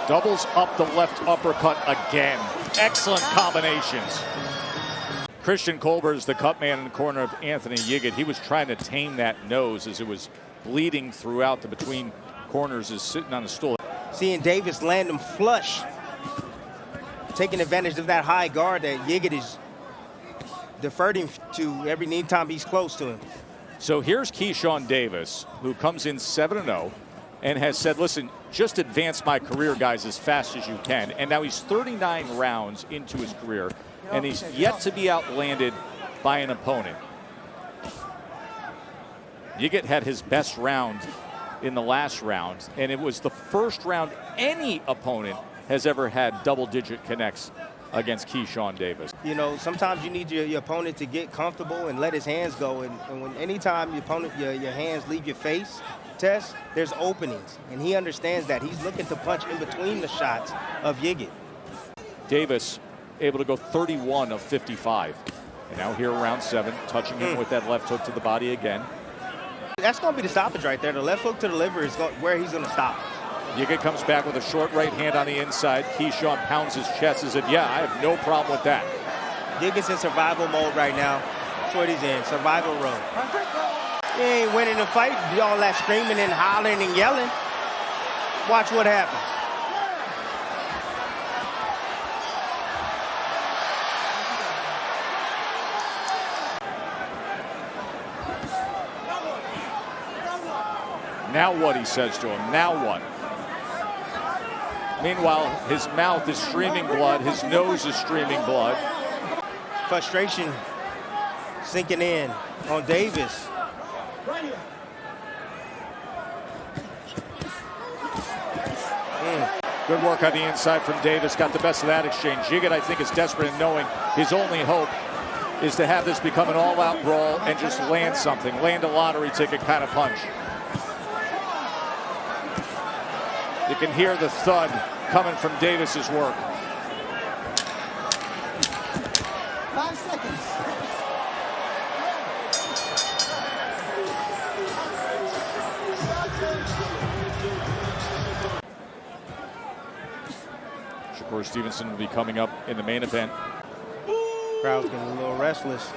S3: Doubles up the left uppercut again. Excellent combinations. Christian Colbert is the cut man in the corner of Anthony Yigit. He was trying to tame that nose as it was bleeding throughout the between corners, is sitting on a stool.
S10: Seeing Davis land him flush, taking advantage of that high guard that Yigit is deferring to every time he's close to him.
S3: So here's Keyshawn Davis, who comes in 7-0 and has said, listen, just advance my career, guys, as fast as you can. And now he's 39 rounds into his career, and he's yet to be outlanded by an opponent. Yigit had his best round in the last round, and it was the first round any opponent has ever had double-digit connects against Keyshawn Davis.
S10: You know, sometimes you need your opponent to get comfortable and let his hands go. And when anytime your opponent, your hands leave your face, Tess, there's openings. And he understands that. He's looking to punch in between the shots of Yigit.
S3: Davis able to go 31 of 55. And now here round 7, touching him with that left hook to the body again.
S10: That's going to be the stoppage right there. The left hook to the liver is where he's going to stop.
S3: Yigit comes back with a short right hand on the inside. Keyshawn pounds his chest as if, yeah, I have no problem with that.
S10: Yigit's in survival mode right now. That's what he's in, survival mode. He ain't winning the fight. Y'all that screaming and hollering and yelling. Watch what happens.
S3: Now what, he says to him, now what? Meanwhile, his mouth is streaming blood, his nose is streaming blood.
S10: Frustration sinking in on Davis.
S3: Good work on the inside from Davis, got the best of that exchange. Yigit, I think, is desperate in knowing his only hope is to have this become an all-out brawl and just land something, land a lottery ticket kind of punch. You can hear the thud coming from Davis's work.
S9: 5 seconds.
S3: Shakur Stevenson will be coming up in the main event.
S10: Crowd's getting a little restless.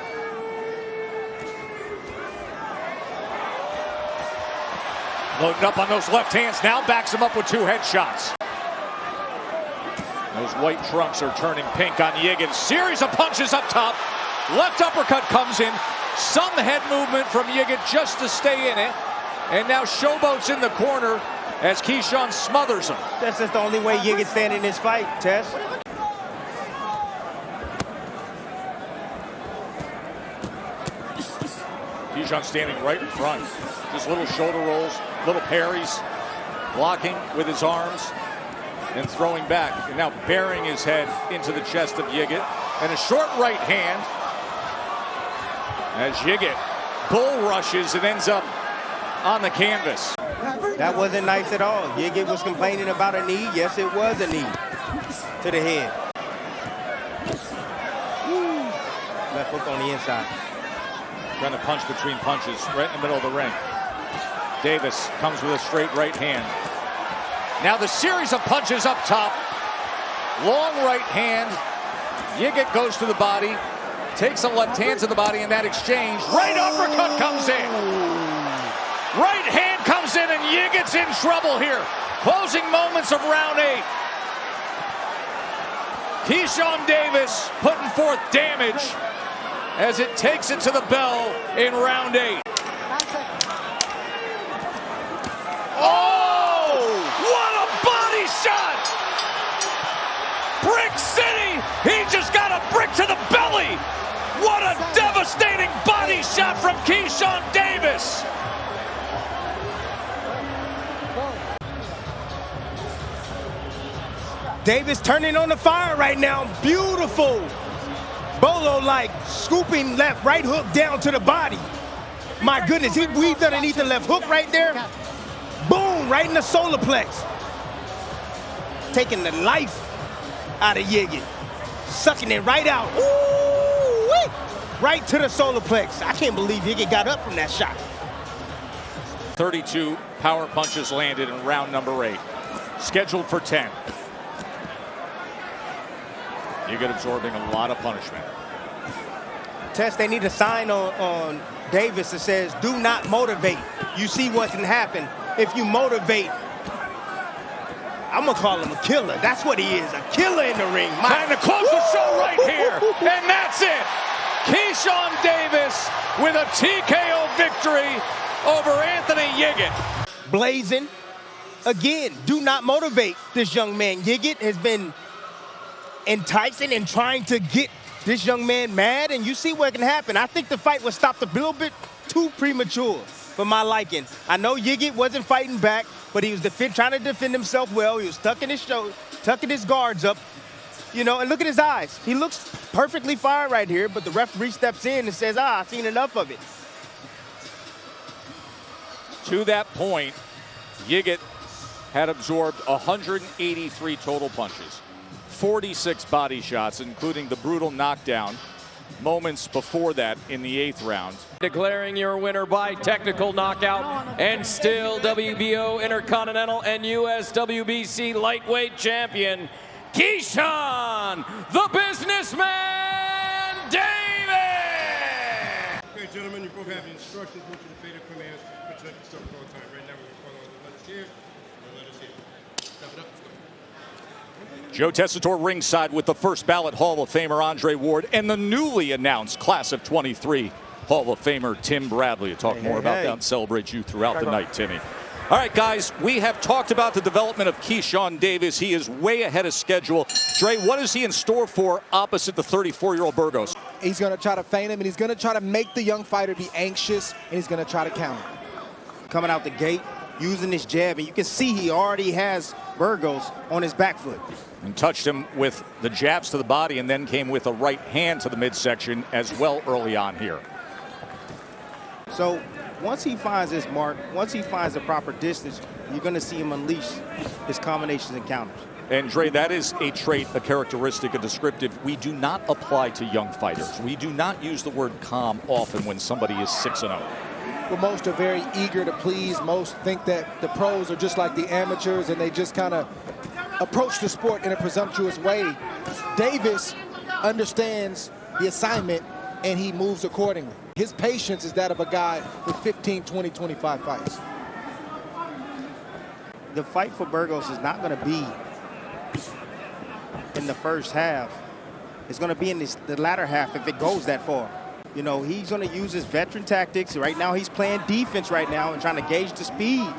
S3: Loading up on those left hands, now backs him up with 2 headshots. Those white trunks are turning pink on Yigit. Series of punches up top. Left uppercut comes in. Some head movement from Yigit just to stay in it. And now showboats in the corner as Keyshawn smothers him.
S10: That's just the only way Yigit's standing in this fight, Tess.
S3: Keyshawn standing right in front. Just little shoulder rolls, little parries, blocking with his arms and throwing back. And now bearing his head into the chest of Yigit. And a short right hand as Yigit bull rushes and ends up on the canvas.
S10: That wasn't nice at all. Yigit was complaining about a knee. Yes, it was a knee to the head. the inside.
S3: Trying to punch between punches right in the middle of the ring. Davis comes with a straight right hand. Now the series of punches up top. Long right hand. Yigit goes to the body. Takes a left hand to the body in that exchange. Right uppercut comes in. Right hand comes in and Yigit's in trouble here. Closing moments of round 8. Keyshawn Davis putting forth damage as it takes it to the bell in round 8. Oh! What a body shot! Brick City! He just got a brick to the belly! What a devastating body shot from Keyshawn Davis!
S10: Davis turning on the fire right now. Beautiful. Bolo-like scooping left, right hook down to the body. My goodness, he weaved underneath the left hook right there. Boom, right in the solar plex. Taking the life out of Yigit. Sucking it right out. Ooh-wee. Right to the solar plex. I can't believe Yigit got up from that shot.
S3: 32 power punches landed in round number 8. Scheduled for 10. Yigit absorbing a lot of punishment.
S10: Tess, they need a sign on Davis that says, do not motivate. You see what can happen if you motivate. I'm going to call him a killer. That's what he is, a killer in the ring.
S3: Time to close the show right here. And that's it. Keyshawn Davis with a TKO victory over Anthony Yigit.
S10: Blazing. Again, do not motivate this young man. Yigit has been enticing and trying to get this young man mad, and you see what can happen. I think the fight was stopped a little bit too premature for my liking. I know Yigit wasn't fighting back, but he was trying to defend himself well. He was tucking his guards up, you know, and look at his eyes. He looks perfectly fine right here, but the referee steps in and says, I've seen enough of it.
S3: To that point, Yigit had absorbed 183 total punches. 46 body shots, including the brutal knockdown moments before that in the 8th round.
S5: Declaring your winner by technical knockout and still WBO Intercontinental and US WBC lightweight champion, Keyshawn, the businessman Davis!
S4: Okay, gentlemen, you both have the instructions. I want you to obey the commands. Protect yourself at all times. Right now, we're going to follow the letters here. The letters here. Step it up. Let's go.
S3: Joe Tessitore ringside with the first ballot Hall of Famer Andre Ward and the newly announced class of 23 Hall of Famer Tim Bradley. We'll talk more about that and celebrate you throughout the night, Timmy. All right, guys, we have talked about the development of Keyshawn Davis. He is way ahead of schedule. Dre, what is he in store for opposite the 34-year-old Burgos?
S1: He's going to try to feint him, and he's going to try to make the young fighter be anxious, and he's going to try to counter.
S10: Coming out the gate, using his jab, and you can see he already has Burgos on his back foot.
S3: And touched him with the jabs to the body and then came with a right hand to the midsection as well early on here.
S10: So once he finds his mark, once he finds the proper distance, you're going to see him unleash his combinations and counters.
S3: And Dre, that is a trait, a characteristic, a descriptive we do not apply to young fighters. We do not use the word calm often when somebody is 6-0.
S1: Well, most are very eager to please. Most think that the pros are just like the amateurs, and they just kind of approach the sport in a presumptuous way. Davis understands the assignment, and he moves accordingly. His patience is that of a guy with 15, 20, 25 fights.
S10: The fight for Burgos is not going to be in the first half. It's going to be in the latter half if it goes that far. You know, he's going to use his veteran tactics. Right now, he's playing defense right now and trying to gauge the speed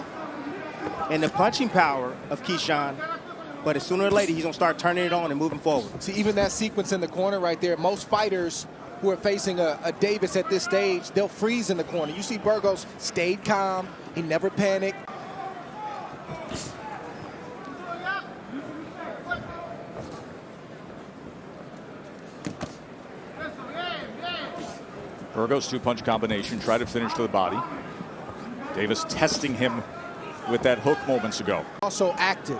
S10: and the punching power of Keyshawn. But sooner or later, he's going to start turning it on and moving forward.
S1: See, even that sequence in the corner right there, most fighters who are facing a Davis at this stage, they'll freeze in the corner. You see Burgos stayed calm. He never panicked.
S3: Burgos two-punch combination, try to finish to the body. Davis testing him with that hook moments ago.
S1: Also active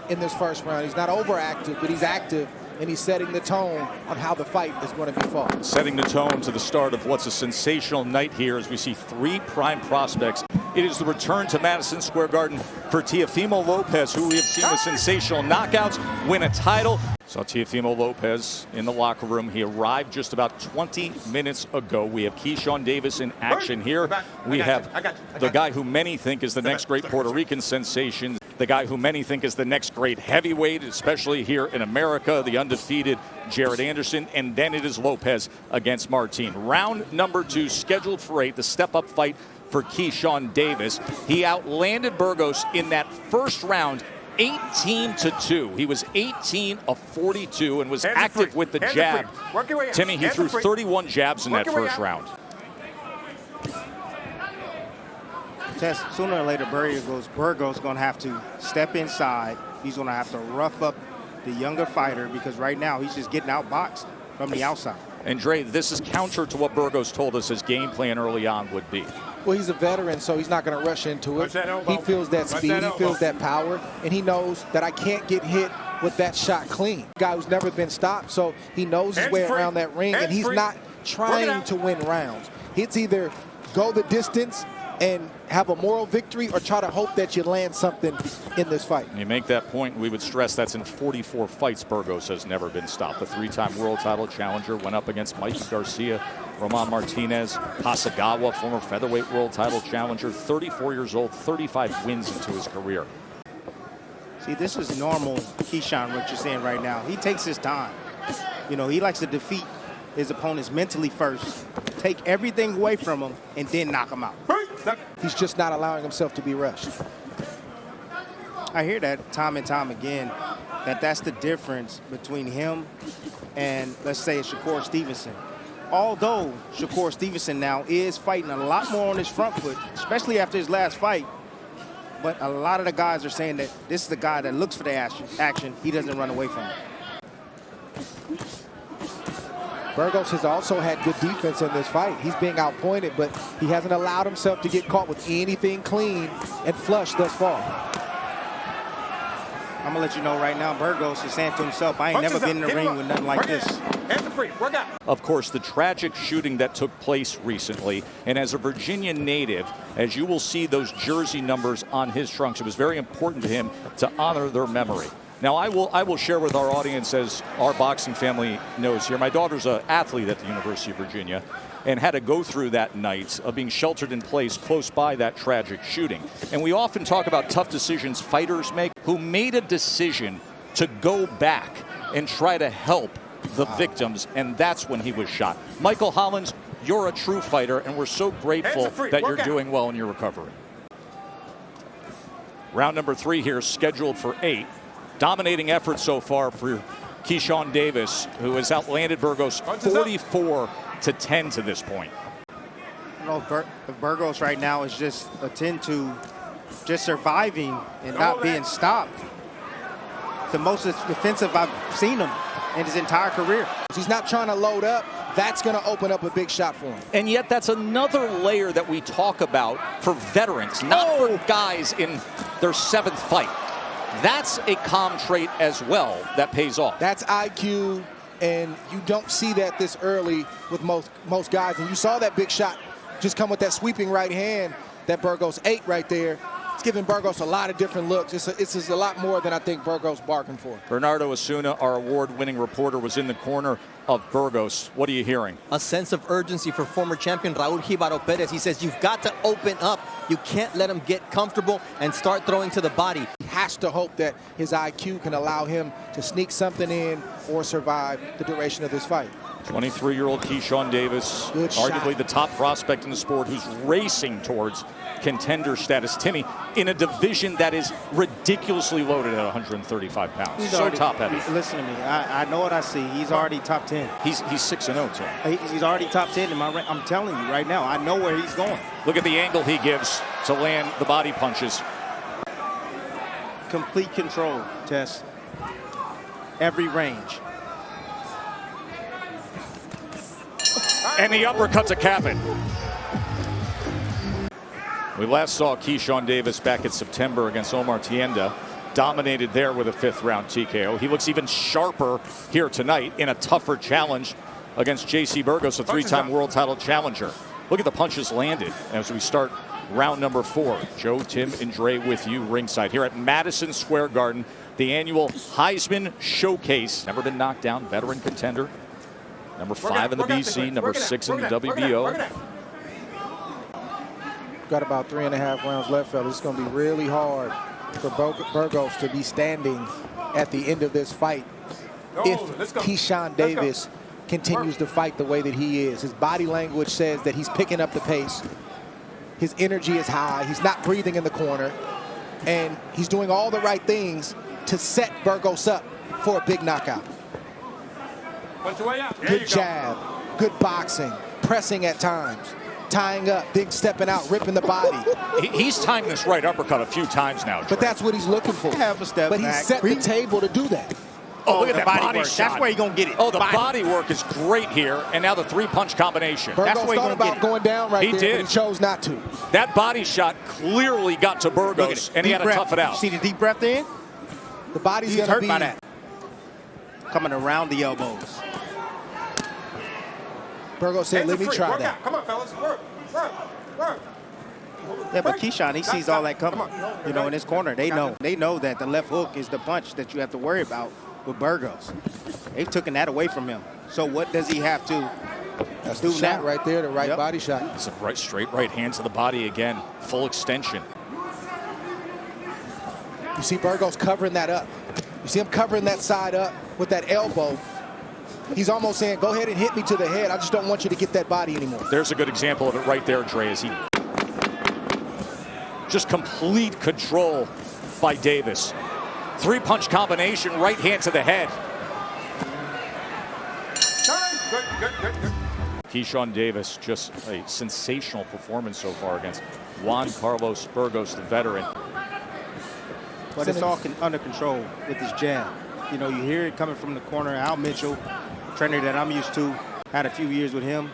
S1: in this first round. He's not overactive, but he's active and he's setting the tone on how the fight is going to be fought.
S3: Setting the tone to the start of what's a sensational night here as we see 3 prime prospects. It is the return to Madison Square Garden for Teofimo Lopez, who we have seen with sensational knockouts win a title. Saw Teofimo Lopez in the locker room. He arrived just about 20 minutes ago. We have Keyshawn Davis in action here. We have the guy who many think is the next great Puerto Rican sensation, the guy who many think is the next great heavyweight, especially here in America, the undefeated Jared Anderson, and then it is Lopez against Martin. Round number 2 scheduled for 8, the step-up fight for Keyshawn Davis. He outlanded Burgos in that first round 18-2. He was 18 of 42 and was active with the jab. Timmy, he threw 31 jabs in that first round.
S2: Sooner or later, Burgos going to have to step inside. He's going to have to rough up the younger fighter because right now he's just getting outboxed from the outside.
S3: And Dre, this is counter to what Burgos told us his game plan early on would be.
S1: Well, he's a veteran, so he's not going to rush into it. He feels that speed, he feels that power, and he knows that I can't get hit with that shot clean. Guy who's never been stopped, so he knows his way around that ring, and he's not trying to win rounds. It's either go the distance and have a moral victory or try to hope that you land something in this fight.
S3: You make that point, we would stress that's in 44 fights Burgos has never been stopped. The 3-time world title challenger went up against Mikey Garcia, Roman Martinez, Hasagawa, former featherweight world title challenger, 34 years old, 35 wins into his career.
S2: See, this is normal Keyshawn, what you're saying right now. He takes his time. You know, he likes to defeat his opponents mentally first, take everything away from him, and then knock him out.
S1: He's just not allowing himself to be rushed.
S2: I hear that time and time again, that's the difference between him and, let's say, Shakur Stevenson. Although Shakur Stevenson now is fighting a lot more on his front foot, especially after his last fight, but a lot of the guys are saying that this is the guy that looks for the action. He doesn't run away from it.
S1: Burgos has also had good defense in this fight. He's being outpointed, but he hasn't allowed himself to get caught with anything clean and flush thus far.
S2: I'm going to let you know right now, Burgos is saying to himself, I ain't never been in the ring with nothing like this.
S3: Of course, the tragic shooting that took place recently, and as a Virginia native, as you will see those jersey numbers on his trunks, it was very important to him to honor their memory. Now, I will share with our audience, as our boxing family knows here, my daughter's an athlete at the University of Virginia and had to go through that night of being sheltered in place close by that tragic shooting. And we often talk about tough decisions fighters make, who made a decision to go back and try to help the victims, and that's when he was shot. Michael Hollins, you're a true fighter, and we're so grateful that you're doing well in your recovery. Round number 3 here, scheduled for 8. Dominating effort so far for Keyshawn Davis, who has outlanded Burgos 44-10 to this point.
S2: You know, if Burgos right now is just attend to just surviving and not being stopped. It's the most defensive I've seen him in his entire career.
S1: He's not trying to load up. That's going to open up a big shot for him.
S3: And yet that's another layer that we talk about for veterans, not for guys in their 7th fight. That's a calm trait as well that pays off.
S1: That's IQ, and you don't see that this early with most guys. And you saw that big shot just come with that sweeping right hand that Burgos ate right there. It's giving Burgos a lot of different looks. It's a lot more than I think Burgos bargained for.
S3: Bernardo Osuna, our award-winning reporter, was in the corner of Burgos. What are you hearing?
S11: A sense of urgency for former champion Raul Jibaro Perez. He says you've got to open up. You can't let him get comfortable and start throwing to the body.
S1: He has to hope that his IQ can allow him to sneak something in or survive the duration of this fight.
S3: 23-year-old Keyshawn Davis, arguably the top prospect in the sport, who's racing towards contender status. Timmy, in a division that is ridiculously loaded at 135 pounds. So top heavy.
S2: Listen to me. I know what I see. He's already top 10.
S3: He's 6-0, Tim.
S2: He's already top 10 in my rank. I'm telling you right now. I know where he's going.
S3: Look at the angle he gives to land the body punches.
S2: Complete control, Tess. Every range.
S3: And the uppercut's a capping. We last saw Keyshawn Davis back in September against Omar Tienda. dominated there with a 5th round TKO. He looks even sharper here tonight in a tougher challenge against JC Burgos, a 3-time world title challenger. Look at the punches landed as we start round number 4. Joe, Tim, and Dre with you ringside here at Madison Square Garden, the annual Heisman Showcase. Never been knocked down, veteran contender. Number 5 in the BC, number 6 in the WBO.
S1: Got about 3.5 rounds left, fellas. It's going to be really hard for Burgos to be standing at the end of this fight if Keyshawn Davis continues to fight the way that he is. His body language says that he's picking up the pace. His energy is high. He's not breathing in the corner. And he's doing all the right things to set Burgos up for a big knockout. Good jab, good boxing, pressing at times, tying up, big stepping out, ripping the body.
S3: He's timed this right uppercut a few times now, Dre.
S1: But that's what he's looking for.
S2: Have a step
S1: but
S2: back.
S1: he set the table to do that.
S3: Oh, look at that body
S2: work.
S3: shot.
S2: That's where you're going to get it.
S3: Oh, the body work is great here. And now the 3-punch combination.
S1: Burgos thought about going down right there,
S3: did.
S1: but he chose not to.
S3: That body shot clearly got to Burgos, and he had to tough it out.
S2: See the deep breath in?
S1: The body's going to
S2: hurt
S1: be
S2: by that. Coming around the elbows.
S1: Burgos said, let me try that.
S4: Come on, fellas. Work.
S2: Yeah, but Keyshawn, he sees all that coming. You know, in his corner, they know that the left hook is the punch that you have to worry about with Burgos. They've taken that away from him. So what does he have to
S1: That's
S2: do
S1: the shot
S2: now?
S1: right there, the right body shot.
S3: It's a straight right hand to the body again. Full extension.
S1: You see Burgos covering that up. You see him covering that side up with that elbow. He's almost saying, go ahead and hit me to the head. I just don't want you to get that body anymore.
S3: There's a good example of it right there, Dre, as he just complete control by Davis. 3-punch combination, right hand to the head.
S4: Good.
S3: Keyshawn Davis, just a sensational performance so far against Juan Carlos Burgos, the veteran.
S2: But it's all under control with his jab. You know, you hear it coming from the corner. Al Mitchell, trainer that I'm used to, had a few years with him.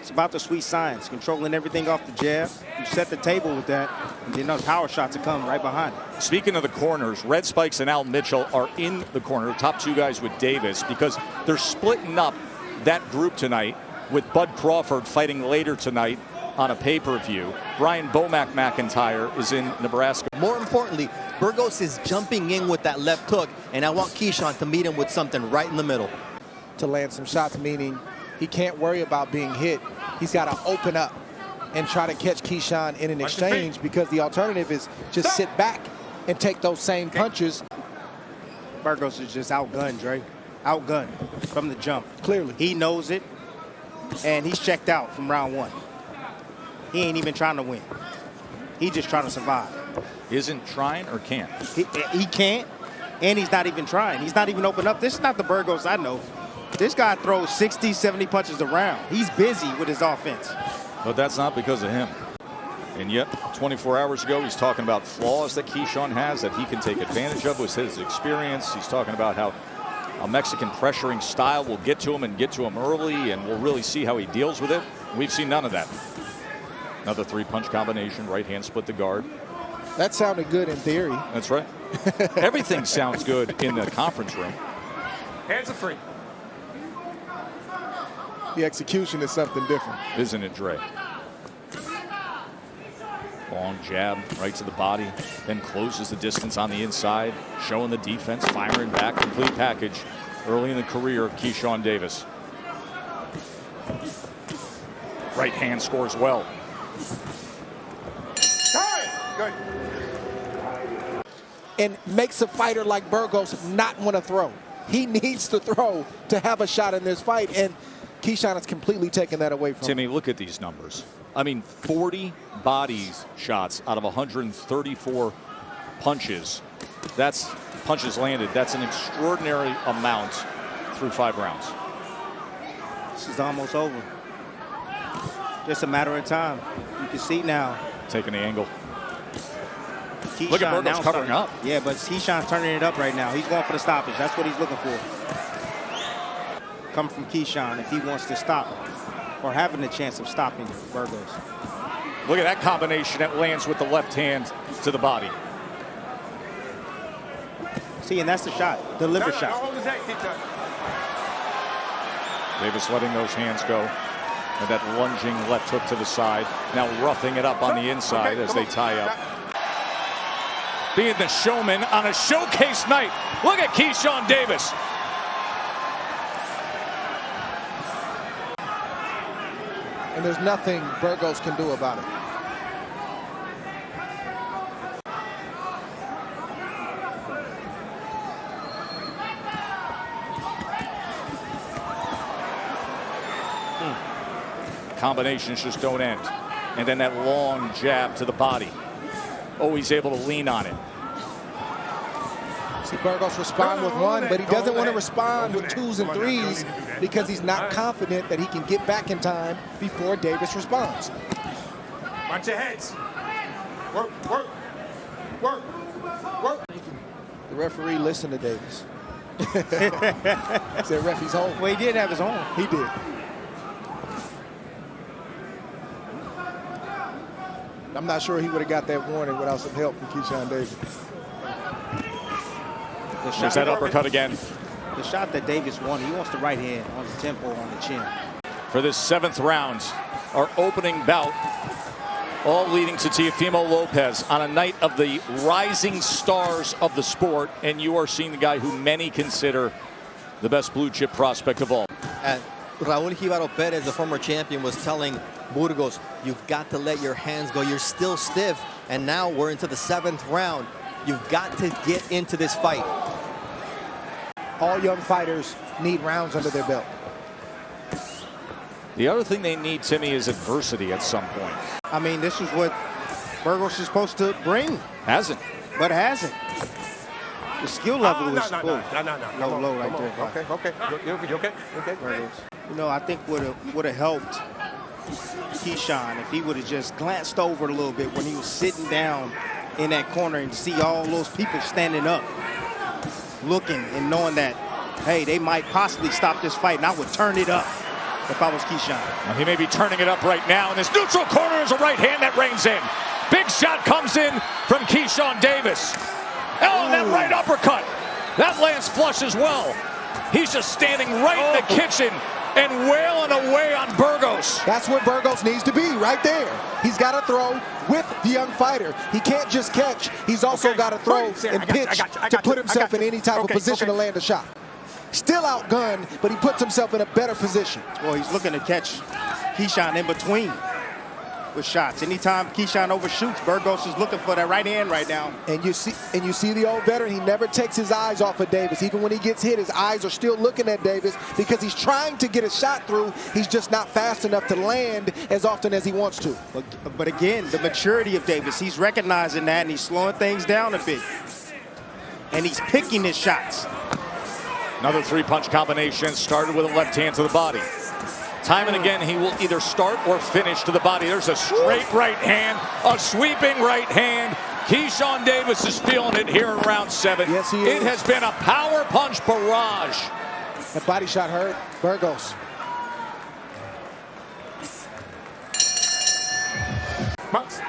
S2: It's about the sweet science, controlling everything off the jab. You set the table with that, and then those power shots will come right behind it.
S3: Speaking of the corners, Red Spikes and Al Mitchell are in the corner, the top 2 guys with Davis, because they're splitting up that group tonight with Bud Crawford fighting later tonight on a pay-per-view. Brian Bomac McIntyre is in Nebraska.
S11: More importantly, Burgos is jumping in with that left hook, and I want Keyshawn to meet him with something right in the middle.
S1: To land some shots, meaning he can't worry about being hit. He's got to open up and try to catch Keyshawn in an exchange, because the alternative is just sit back and take those same punches.
S2: Burgos is just outgunned, Dre. Outgunned from the jump.
S1: Clearly.
S2: He knows it, and he's checked out from round 1. He ain't even trying to win. He's just trying to survive.
S3: Isn't trying or can't?
S2: He can't, and he's not even trying. He's not even open up. This is not the Burgos I know. This guy throws 60, 70 punches around. He's busy with his offense.
S3: But that's not because of him. And yet, 24 hours ago, he's talking about flaws that Keyshawn has that he can take advantage of with his experience. He's talking about how a Mexican pressuring style will get to him and get to him early, and we'll really see how he deals with it. We've seen none of that. Another 3-punch combination, right hand split the guard.
S1: That sounded good in theory.
S3: That's right. Everything sounds good in the conference room.
S4: Hands are free.
S1: The execution is something different.
S3: Isn't it, Dre? Long jab right to the body, then closes the distance on the inside, showing the defense, firing back, complete package early in the career of Keyshawn Davis. Right hand scores well.
S4: Good.
S1: And makes a fighter like Burgos not want to throw. He needs to throw to have a shot in this fight, and Keyshawn has completely taken that away from him.
S3: Timmy, look at these numbers. I mean, 40 bodies shots out of 134 punches. That's punches landed. That's an extraordinary amount through 5 rounds.
S2: This is almost over. Just a matter of time. You can see now.
S3: Taking the angle.
S2: Keyshawn
S3: Look at Burgos
S2: now
S3: covering up.
S2: Yeah, but Keyshawn's turning it up right now. He's going for the stoppage. That's what he's looking for. Coming from Keyshawn if he wants to stop or having a chance of stopping Burgos.
S3: Look at that combination that lands with the left hand to the body.
S10: See, and that's the shot, the liver shot.
S4: Don't hold his head, keep that.
S3: Davis letting those hands go. And that lunging left hook to the side. Now roughing it up on the inside as they tie up. Being the showman on a showcase night. Look at Keyshawn Davis.
S1: And there's nothing Burgos can do about it.
S3: Combinations just don't end. And then that long jab to the body. Always able to lean on it.
S1: See Burgos respond with one, but he doesn't want to respond with twos and threes because he's not confident that he can get back in time before Davis responds.
S4: Watch your heads. Work, work, work, work.
S1: The referee listened to Davis. Said, ref, he's home.
S10: Well, he did have his own.
S1: He did. I'm not sure he would have got that warning without some help from Keyshawn Davis.
S3: There's that uppercut again.
S10: The shot that Davis won, he wants the right hand on the temple, on the chin.
S3: For this 7th round, our opening bout, all leading to Teofimo Lopez on a night of the rising stars of the sport, and you are seeing the guy who many consider the best blue chip prospect of all.
S11: And Raul Jibaro Perez, the former champion, was telling Burgos, you've got to let your hands go. You're still stiff. And now we're into the 7th round. You've got to get into this fight.
S1: All young fighters need rounds under their belt.
S3: The other thing they need, Timmy, is adversity at some point.
S10: I mean, this is what Burgos is supposed to bring.
S3: Hasn't.
S10: But hasn't. The skill level is
S4: No.
S10: low right there.
S4: Okay. You okay?
S10: Burgos. You know, I think would have helped Keyshawn if he would have just glanced over a little bit when he was sitting down in that corner and see all those people standing up, looking and knowing that, hey, they might possibly stop this fight, and I would turn it up if I was Keyshawn.
S3: Well, he may be turning it up right now. In this neutral corner is a right hand that reins in. Big shot comes in from Keyshawn Davis. Oh, and that right uppercut. That lands flush as well. He's just standing right in the kitchen and wailing away on Burgos.
S1: That's where Burgos needs to be, right there. He's got to throw with the young fighter. He can't just catch. He's also got to throw and pitch to put himself in any type of position to land a shot. Still outgunned, but he puts himself in a better position.
S10: Well, he's looking to catch Keyshawn in between with shots. Anytime Keyshawn overshoots, Burgos is looking for that right hand right now.
S1: And you see the old veteran, he never takes his eyes off of Davis. Even when he gets hit, his eyes are still looking at Davis because he's trying to get a shot through. He's just not fast enough to land as often as he wants to.
S10: But again, the maturity of Davis, he's recognizing that and he's slowing things down a bit. And he's picking his shots.
S3: Another 3-punch combination started with a left hand to the body. Time and again, he will either start or finish to the body. There's a straight right hand, a sweeping right hand. Keyshawn Davis is feeling it here in round 7.
S1: Yes, he is.
S3: It has been a power punch barrage.
S1: That body shot hurt Burgos.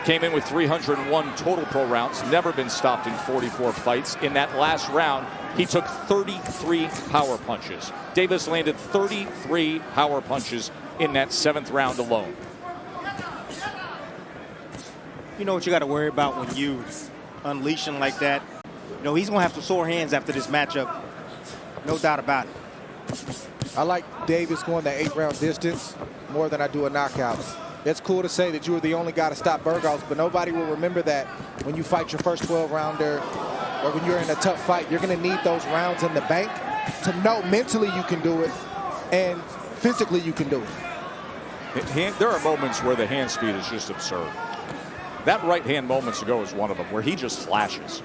S3: Came in with 301 total pro rounds, never been stopped in 44 fights. In that last round, he took 33 power punches. Davis landed 33 power punches in that 7th round alone.
S10: You know what you got to worry about when you unleash him like that? You know, he's going to have some sore hands after this matchup. No doubt about it.
S1: I like Davis going the 8-round distance more than I do a knockout. It's cool to say that you were the only guy to stop Burgos, but nobody will remember that when you fight your first 12-rounder or when you're in a tough fight. You're going to need those rounds in the bank to know mentally you can do it and physically you can do it.
S3: There are moments where the hand speed is just absurd. That right hand moments ago is one of them where he just flashes.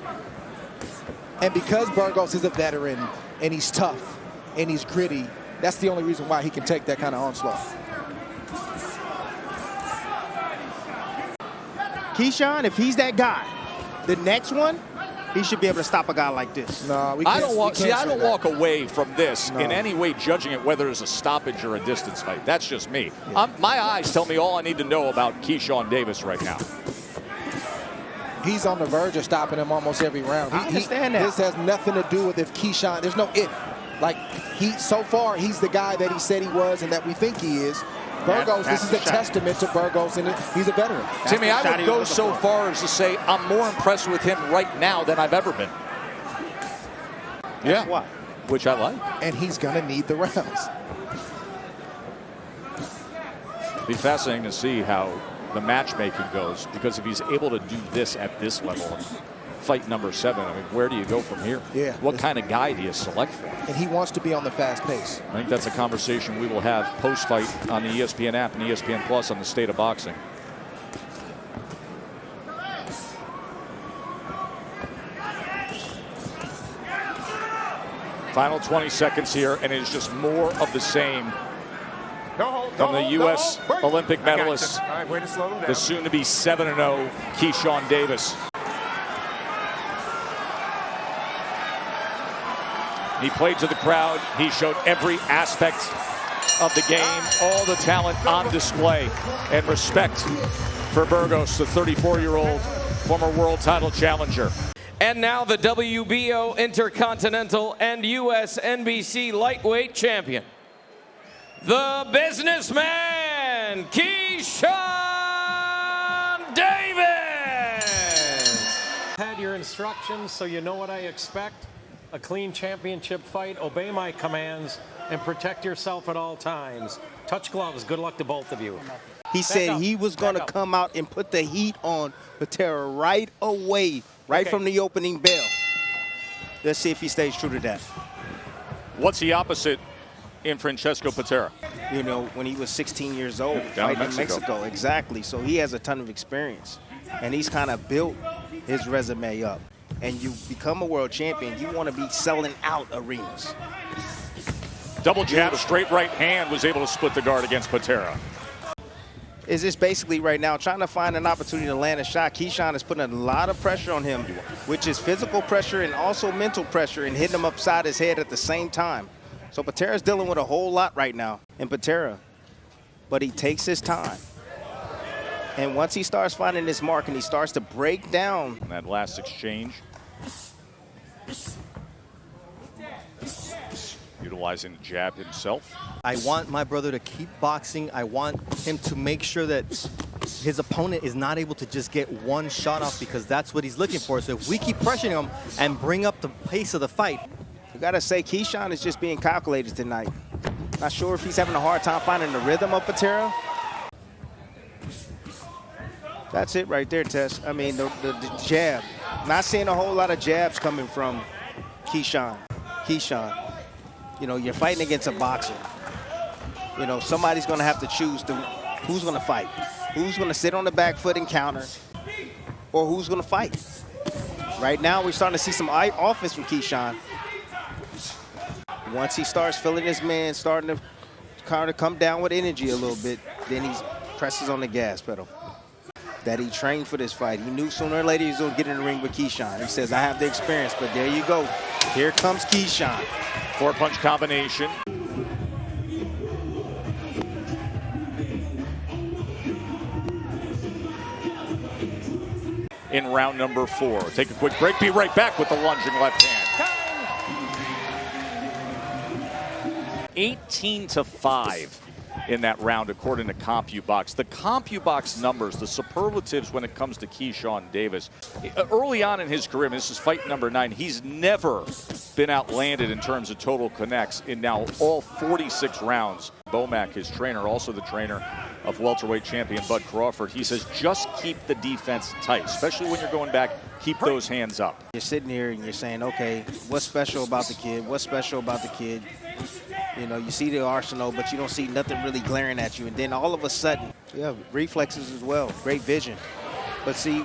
S1: And because Burgos is a veteran and he's tough and he's gritty, that's the only reason why he can take that kind of onslaught.
S10: Keyshawn, if he's that guy, the next one, he should be able to stop a guy like this.
S1: No, we can't.
S3: I don't walk away from this in any way judging it whether it's a stoppage or a distance fight. That's just me. My eyes tell me all I need to know about Keyshawn Davis right now.
S1: He's on the verge of stopping him almost every round.
S10: I understand that.
S1: This has nothing to do with if Keyshawn. There's no if. Like, so far, he's the guy that he said he was and that we think he is. Burgos, this is a testament to Burgos, and he's a veteran.
S3: Timmy, I would go so far as to say I'm more impressed with him right now than I've ever been. Yeah, which I like.
S1: And he's going to need the rounds.
S3: It'll be fascinating to see how the matchmaking goes, because if he's able to do this at this level, fight number 7, I mean, where do you go from here?
S1: Yeah.
S3: What kind of guy do you select for?
S1: And he wants to be on the fast pace.
S3: I think that's a conversation we will have post-fight on the ESPN app and ESPN Plus on the State of Boxing. Final 20 seconds here, and it is just more of the same from the U.S. Olympic medalist, the soon-to-be 7-0 Keyshawn Davis. He played to the crowd. He showed every aspect of the game, all the talent on display, and respect for Burgos, the 34-year-old former world title challenger.
S5: And now the WBO Intercontinental and US NBC lightweight champion, the businessman, Keyshawn Davis.
S12: Had your instructions, so you know what I expect. A clean championship fight. Obey my commands and protect yourself at all times. Touch gloves. Good luck to both of you.
S10: He said he was going to come out and put the heat on Patera right away, right from the opening bell. Let's see if he stays true to that.
S3: What's the opposite in Francesco Patera?
S10: You know, when he was 16 years old,
S3: Down
S10: fighting in Mexico. Exactly. So he has a ton of experience. And he's kind of built his resume up. And you become a world champion, you want to be selling out arenas.
S3: Double jab, straight right hand, was able to split the guard against Patera.
S10: Is this basically right now trying to find an opportunity to land a shot? Keyshawn is putting a lot of pressure on him, which is physical pressure and also mental pressure, and hitting him upside his head at the same time. So Patera's dealing with a whole lot right now in Patera, but he takes his time. And once he starts finding his mark and he starts to break down.
S3: That last exchange, utilizing the jab himself.
S11: I want my brother to keep boxing. I want him to make sure that his opponent is not able to just get one shot off, because that's what he's looking for. So if we keep pressuring him and bring up the pace of the fight.
S10: You got to say Keyshawn is just being calculated tonight. Not sure if he's having a hard time finding the rhythm of Patera. That's it right there, Tess. I mean, the jab. Not seeing a whole lot of jabs coming from Keyshawn. Keyshawn, you know, you're fighting against a boxer. You know, somebody's going to have to choose who's going to fight. Who's going to sit on the back foot and counter, or who's going to fight. Right now, we're starting to see some offense from Keyshawn. Once he starts feeling his man, starting to kind of come down with energy a little bit, then he presses on the gas pedal. That he trained for this fight. He knew sooner or later he was going to get in the ring with Keyshawn. He says, I have the experience, but there you go. Here comes Keyshawn.
S3: 4-punch combination. In round number 4. Take a quick break. Be right back with the lunging left hand. 18-5 in that round, according to CompuBox. The CompuBox numbers, the superlatives when it comes to Keyshawn Davis. Early on in his career, this is fight number 9, he's never been outlanded in terms of total connects in now all 46 rounds. Bomac, his trainer, also the trainer of welterweight champion Bud Crawford, he says just keep the defense tight, especially when you're going back, keep those hands up.
S10: You're sitting here and you're saying, okay, what's special about the kid? What's special about the kid? You know, you see the arsenal, but you don't see nothing really glaring at you. And then all of a sudden, yeah, reflexes as well, great vision. But see,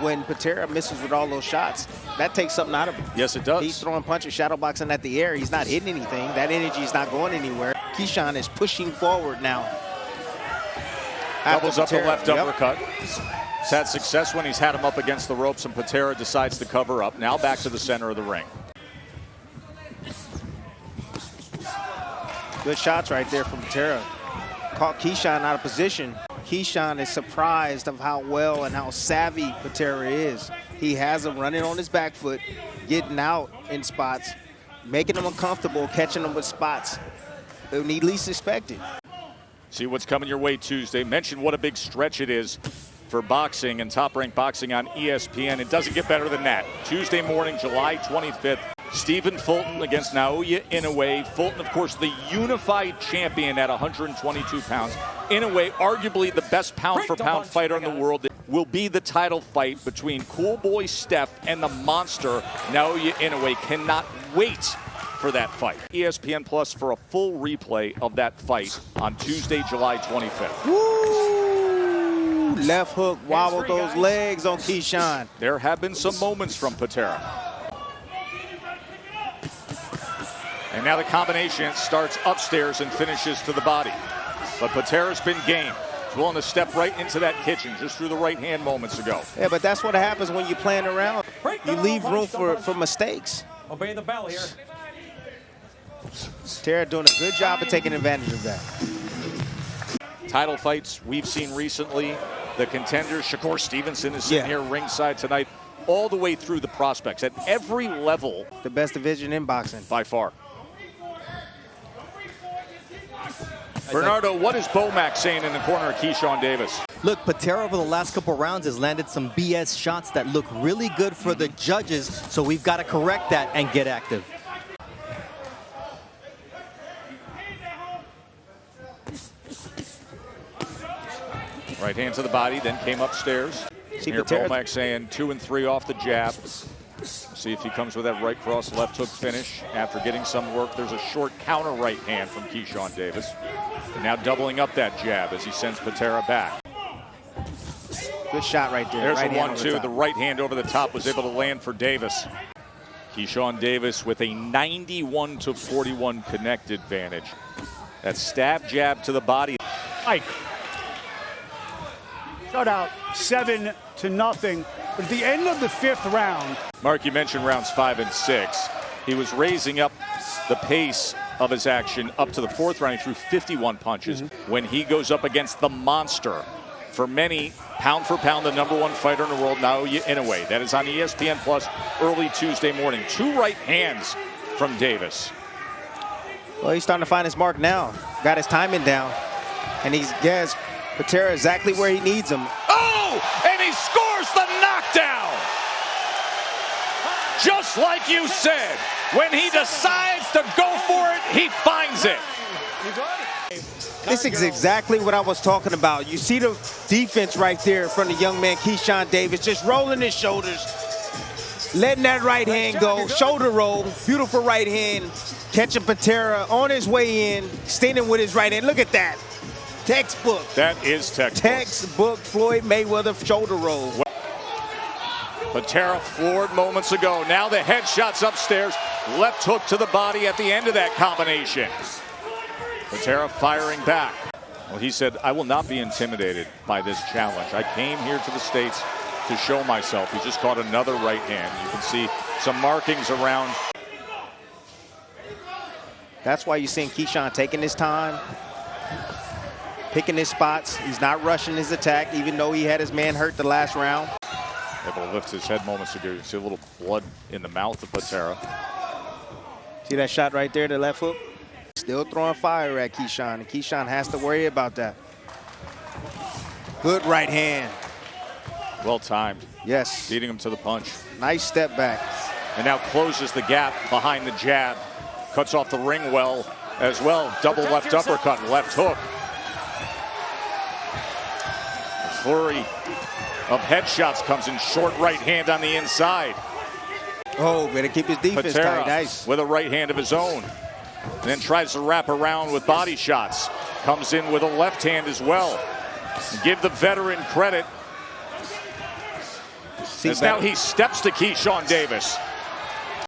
S10: when Patera misses with all those shots, that takes something out of him.
S3: Yes, it does.
S10: He's throwing punches, shadow boxing at the air. He's not hitting anything. That energy is not going anywhere. Keyshawn is pushing forward now.
S3: Doubles up the left uppercut. He's had success when he's had him up against the ropes, and Patera decides to cover up. Now back to the center of the ring. Good shots right there from Patera. Caught Keyshawn out of position.
S10: Keyshawn is surprised of how well and how savvy Patera is. He has him running on his back foot, getting out in spots, making him uncomfortable, catching him with spots when he least expected.
S3: See what's coming your way Tuesday. Mention what a big stretch it is for boxing and Top Rank Boxing on ESPN. It doesn't get better than that. Tuesday morning, July 25th. Stephen Fulton against Naoya Inoue. Fulton, of course, the unified champion at 122 pounds. Inoue, arguably the best pound-for-pound fighter in the world, will be the title fight between Cool Boy Steph and the monster Naoya Inoue. Cannot wait for that fight. ESPN Plus for a full replay of that fight on Tuesday, July 25th.
S10: Woo! Left hook wobbled those legs on Keyshawn.
S3: There have been some moments from Patera. And now the combination starts upstairs and finishes to the body. But Patera's been game. He's willing to step right into that kitchen just through the right hand moments ago.
S10: Yeah, but that's what happens when you're playing around. You leave room for mistakes.
S12: Obey the bell here.
S10: Patera doing a good job of taking advantage of that.
S3: Title fights we've seen recently. The contenders, Shakur Stevenson is sitting here ringside tonight. All the way through the prospects at every level.
S10: The best division in boxing.
S3: By far. Bernardo, what is Bomac saying in the corner of Keyshawn Davis?
S11: Look, Patera over the last couple rounds has landed some BS shots that look really good for the judges, so we've got to correct that and get active.
S3: Right hand to the body, then came upstairs. Here Bomac saying 2 and 3 off the jab. See if he comes with that right cross, left hook finish. After getting some work, there's a short counter right hand from Keyshawn Davis. And now doubling up that jab as he sends Patera back.
S10: Good shot right there.
S3: There's
S10: right
S3: a 1-2. The right hand over the top was able to land for Davis. Keyshawn Davis with a 91-41 connect advantage. That stab jab to the body.
S13: Ike. Shut out 7-0. But at the end of the 5th round.
S3: Mark, you mentioned rounds 5 and 6. He was raising up the pace of his action up to the 4th round. He threw 51 punches when he goes up against the monster. For many, pound for pound, the #1 fighter in the world, Naoya Inoue. That is on ESPN Plus early Tuesday morning. 2 right hands from Davis.
S10: Well, he's starting to find his mark now. Got his timing down. And he's guessed Patera exactly where he needs him.
S3: Oh! And he scores the knockdown! Just like you said, when he decides to go for it, he finds it.
S10: This is exactly what I was talking about. You see the defense right there from the young man, Keyshawn Davis, just rolling his shoulders, letting that right hand go, shoulder roll, beautiful right hand, catching Patera on his way in, standing with his right hand. Look at that. Textbook.
S3: That is textbook.
S10: Textbook Floyd Mayweather shoulder roll.
S3: Patera floored moments ago. Now the headshots upstairs. Left hook to the body at the end of that combination. Patera firing back. Well, he said, I will not be intimidated by this challenge. I came here to the States to show myself. He just caught another right hand. You can see some markings around.
S10: That's why you're seeing Keyshawn taking his time, picking his spots. He's not rushing his attack, even though he had his man hurt the last round.
S3: Able to lift his head moments ago. You can see a little blood in the mouth of Patera.
S10: See that shot right there, the left hook? Still throwing fire at Keyshawn, and Keyshawn has to worry about that. Good right hand.
S3: Well timed.
S10: Yes.
S3: Beating him to the punch.
S10: Nice step back.
S3: And now closes the gap behind the jab. Cuts off the ring well as well. Double left uppercut, left hook. A flurry of headshots comes in. Short right hand on the inside.
S10: Oh, better keep his defense tight. Nice.
S3: With a right hand of his own. And then tries to wrap around with body shots. Comes in with a left hand as well. Give the veteran credit. As now he steps to Keyshawn Davis.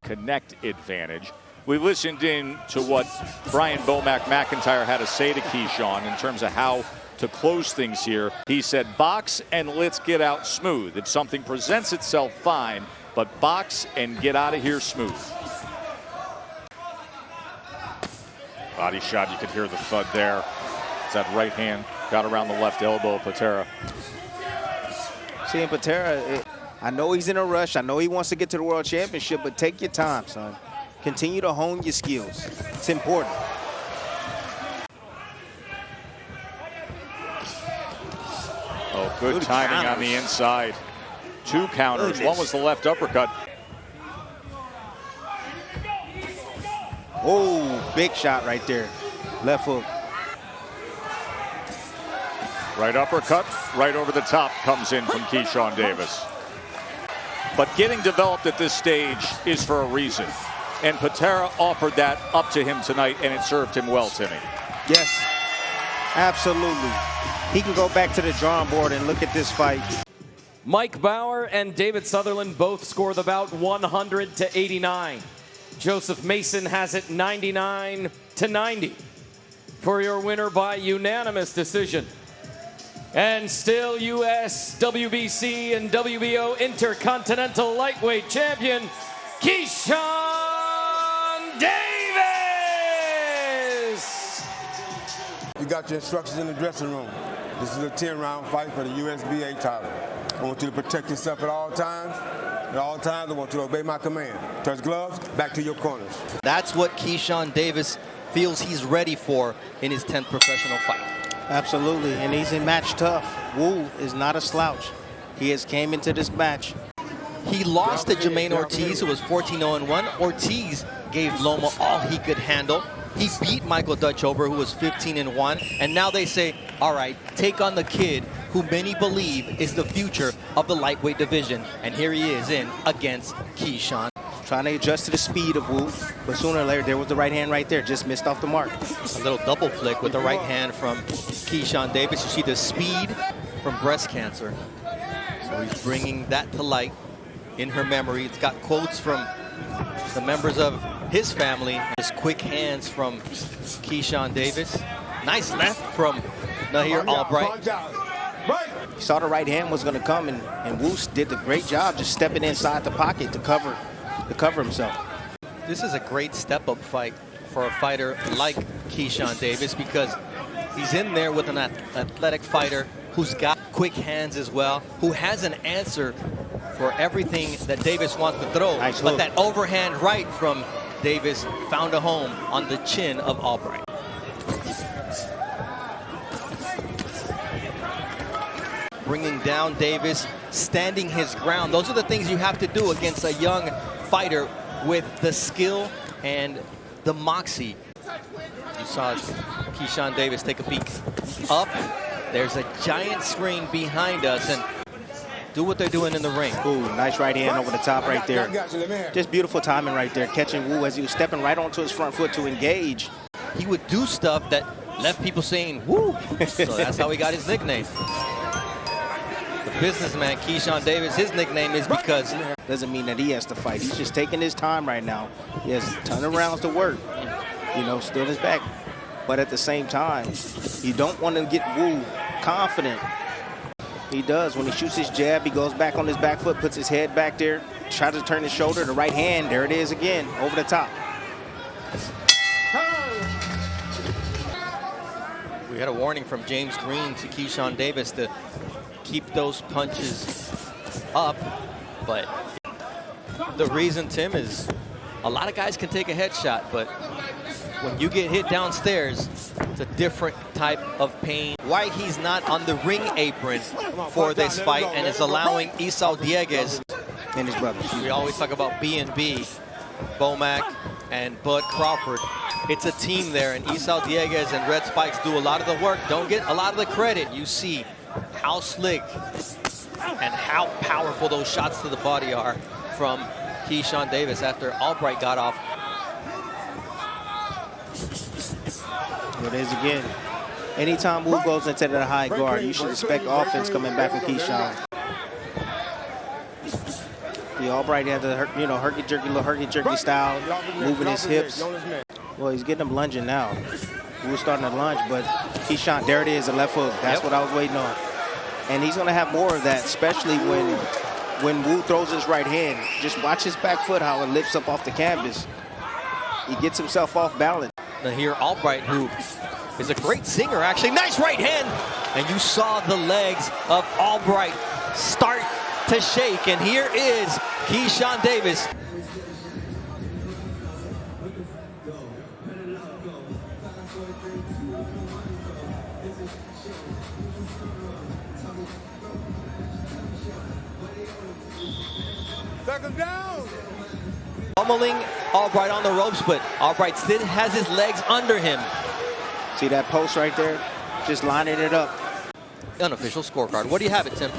S3: Connect advantage. We listened in to what Brian Bomac McIntyre had to say to Keyshawn in terms of how to close things here. He said, box and let's get out smooth. If something presents itself, fine, but box and get out of here smooth. Body shot, you could hear the thud there. It's that right hand Got around the left elbow, Patera.
S10: Seeing Patera, I know he's in a rush. I know he wants to get to the World Championship, but take your time, son. Continue to hone your skills. It's important.
S3: Oh, good timing on the inside. 2 counters. One was the left uppercut.
S10: Oh, big shot right there. Left hook.
S3: Right uppercut, right over the top comes in from Keyshawn Davis. But getting developed at this stage is for a reason. And Patera offered that up to him tonight, and it served him well, Timmy.
S10: Yes, absolutely. He can go back to the drawing board and look at this fight.
S5: Mike Bauer and David Sutherland both score the bout 100-89. Joseph Mason has it 99-90 for your winner by unanimous decision. And still U.S., WBC, and WBO Intercontinental Lightweight Champion, Keyshawn Davis!
S14: You got your instructions in the dressing room. This is a 10-round fight for the USBA title. I want you to protect yourself at all times. At all times, I want you to obey my command. Touch gloves, back to your corners.
S11: That's what Keyshawn Davis feels he's ready for in his 10th professional fight.
S10: Absolutely, and he's in match tough. Wu is not a slouch. He has came into this match.
S11: He lost to Jermaine Ortiz, who was 14-0-1. Ortiz gave Loma all he could handle. He beat Michael Dutchover, who was 15-1. And now they say, all right, take on the kid who many believe is the future of the lightweight division. And here he is in against Keyshawn.
S10: Trying to adjust to the speed of Wu, but sooner or later, there was the right hand right there, just missed off the mark.
S11: A little double flick with the right hand from Keyshawn Davis. You see the speed from breast cancer. So he's bringing that to light in her memory. It's got quotes from the members of his family. Just quick hands from Keyshawn Davis. Nice left from Nahir Albright.
S10: He saw the right hand was going to come, and Wu did a great job just stepping inside the pocket to cover himself.
S11: This is a great step-up fight for a fighter like Keyshawn Davis because he's in there with an athletic fighter who's got quick hands as well, who has an answer for everything that Davis wants to throw.
S10: Nice
S11: but
S10: hook.
S11: that overhand right from Davis found a home on the chin of Albright. Bringing down Davis, standing his ground. Those are the things you have to do against a young fighter with the skill and the moxie. You saw Keyshawn Davis take a peek up. There's a giant screen behind us, and do what they're doing in the ring.
S10: Ooh, nice right hand over the top right there. Just beautiful timing right there, catching Wu as he was stepping right onto his front foot to engage.
S11: He would do stuff that left people saying, woo. So that's how he got his nickname. The businessman, Keyshawn Davis, his nickname is because...
S10: Doesn't mean that he has to fight. He's just taking his time right now. He has a ton of rounds to work. You know, still his back. But at the same time, you don't want to get Wu confident. He does. When he shoots his jab, he goes back on his back foot, puts his head back there, tries to turn his shoulder, the right hand, there it is again, over the top.
S11: We had a warning from James Green to Keyshawn Davis to keep those punches up, but the reason, Tim, is a lot of guys can take a headshot, but when you get hit downstairs, it's a different type of pain. Why he's not on the ring apron for this fight and is allowing Esau Dieguez
S10: and his brothers.
S11: We always talk about B&B, Bomac and Bud Crawford. It's a team there, and Esau Dieguez and Red Spikes do a lot of the work, don't get a lot of the credit. You see how slick and how powerful those shots to the body are from Keyshawn Davis after Albright got off.
S10: It is again. Anytime Wu goes into the high guard, you should expect offense coming back from Keyshawn. The Albright had the herky-jerky style, moving his hips. Well, he's getting him lunging now. Wu's starting to lunge, but Keyshawn, there it is, a left hook. That's what I was waiting on. And he's going to have more of that, especially when Wu throws his right hand. Just watch his back foot, how it lifts up off the canvas. He gets himself off balance.
S11: Nahir Albright, who is a great singer, actually. Nice right hand and you saw the legs of Albright start to shake. And here is Keyshawn Davis.
S14: Second down.
S11: Pummeling Albright on the ropes, but Albright still has his legs under him.
S10: See that post right there? Just lining it up.
S11: Unofficial scorecard. What do you have it, Tim?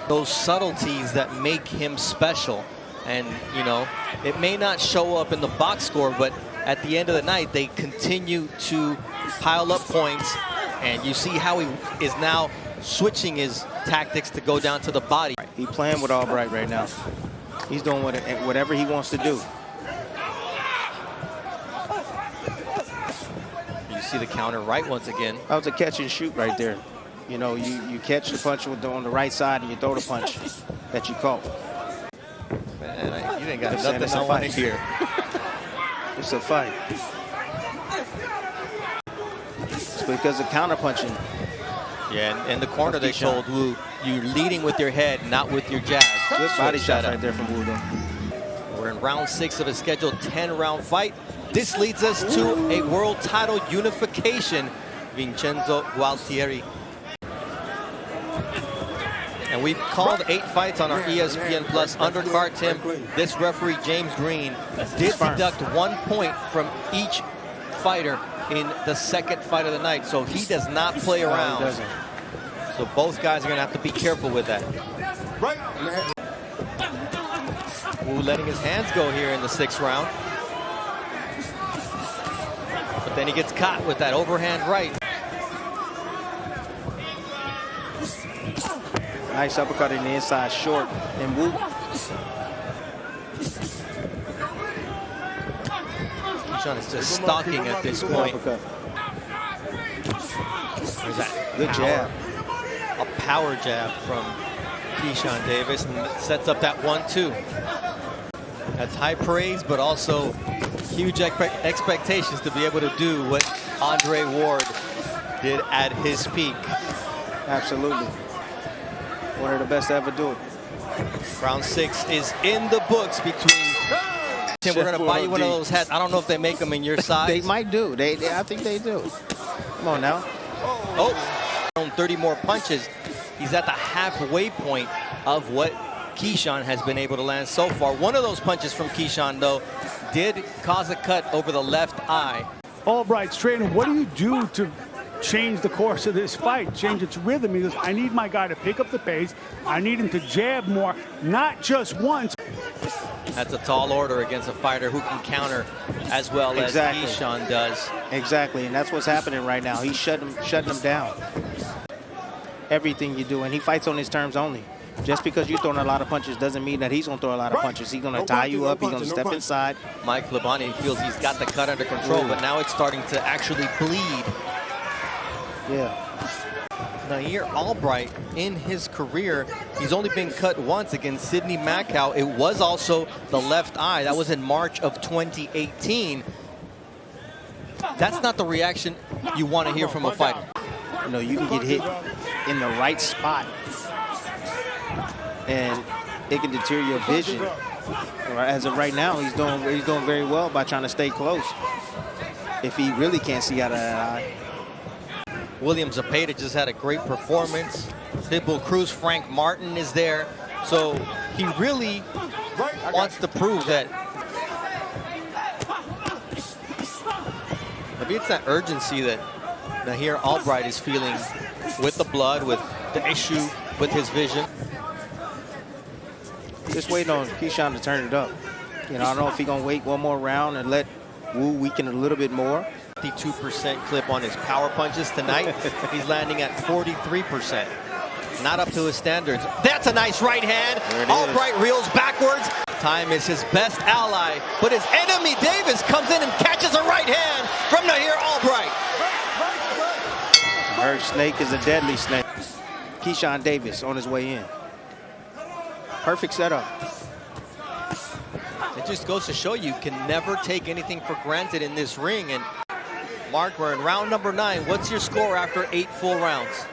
S11: Those subtleties that make him special. And, you know, it may not show up in the box score, but at the end of the night, they continue to pile up points. And you see how he is now switching his tactics to go down to the body.
S10: He's playing with Albright right now. He's doing whatever he wants to do.
S11: You see the counter right once again.
S10: That was a catch and shoot right there. You know, you catch the punch on the right side and you throw the punch that you caught.
S11: Man, you ain't got nothing I want to hear.
S10: It's a fight. It's because of counter punching.
S11: Yeah, in the corner they told Wu, you're leading with your head, not with your jab.
S10: Good body shot right there from Wu.
S11: We're in round 6 of a scheduled 10-round fight. This leads us to a world title unification. Vincenzo Gualtieri. And we've called 8 fights on our ESPN Plus undercard, Tim. This referee, James Green, did deduct 1 point from each fighter in the second fight of the night, so he does not play around. So both guys are going to have to be careful with that. Wu letting his hands go here in the 6th round. But then he gets caught with that overhand right.
S10: Nice uppercut in the inside, short, and Wu.
S11: Keyshawn is just stalking at this point. There's that
S10: good jab.
S11: A power jab from Keyshawn Davis, and sets up that 1-2. That's high praise, but also huge expectations to be able to do what Andre Ward did at his peak.
S10: Absolutely. One of the best to ever do it.
S11: Round 6 is in the books between... Tim, we're going to buy you one of those hats. I don't know if they make them in your size.
S10: They might do. I think they do. Come on now.
S11: Oh, 30 more punches. He's at the halfway point of what Keyshawn has been able to land so far. One of those punches from Keyshawn, though, did cause a cut over the left eye.
S13: Albright's trainer, what do you do to change the course of this fight, change its rhythm? He goes, I need my guy to pick up the pace. I need him to jab more, not just once.
S11: That's a tall order against a fighter who can counter as well as Keyshawn does.
S10: Exactly, and that's what's happening right now. He's shutting him down. Everything you do, and he fights on his terms only. Just because you're throwing a lot of punches doesn't mean that he's going to throw a lot of punches. He's going to tie you up. He's going to step inside.
S11: Mike Labani feels he's got the cut under control, but now it's starting to actually bleed.
S10: Yeah.
S11: Now here, Albright, in his career, he's only been cut once against Sidney Macau. It was also the left eye. That was in March of 2018. That's not the reaction you want to hear from a fighter.
S10: You know, you can get hit in the right spot, and it can deter your vision. As of right now, he's doing very well by trying to stay close. If he really can't see out of that eye.
S11: William Zepeda just had a great performance. Pitbull Cruz, Frank Martin is there. So he really wants to prove that. Maybe it's that urgency that Nahir Albright is feeling with the blood, with the issue with his vision.
S10: Just waiting on Keyshawn to turn it up. You know, I don't know if he's going to wait one more round and let Wu weaken a little bit more.
S11: 52% clip on his power punches tonight. He's landing at 43%. Not up to his standards. That's a nice right hand. Albright reels backwards. Time is his best ally, but his enemy Davis comes in and catches a right hand from Nahir Albright.
S10: Her snake is a deadly snake. Keyshawn Davis on his way in. Perfect setup.
S11: just goes to show you can never take anything for granted in this ring. And Mark, we're in round number 9. What's your score after 8 full rounds?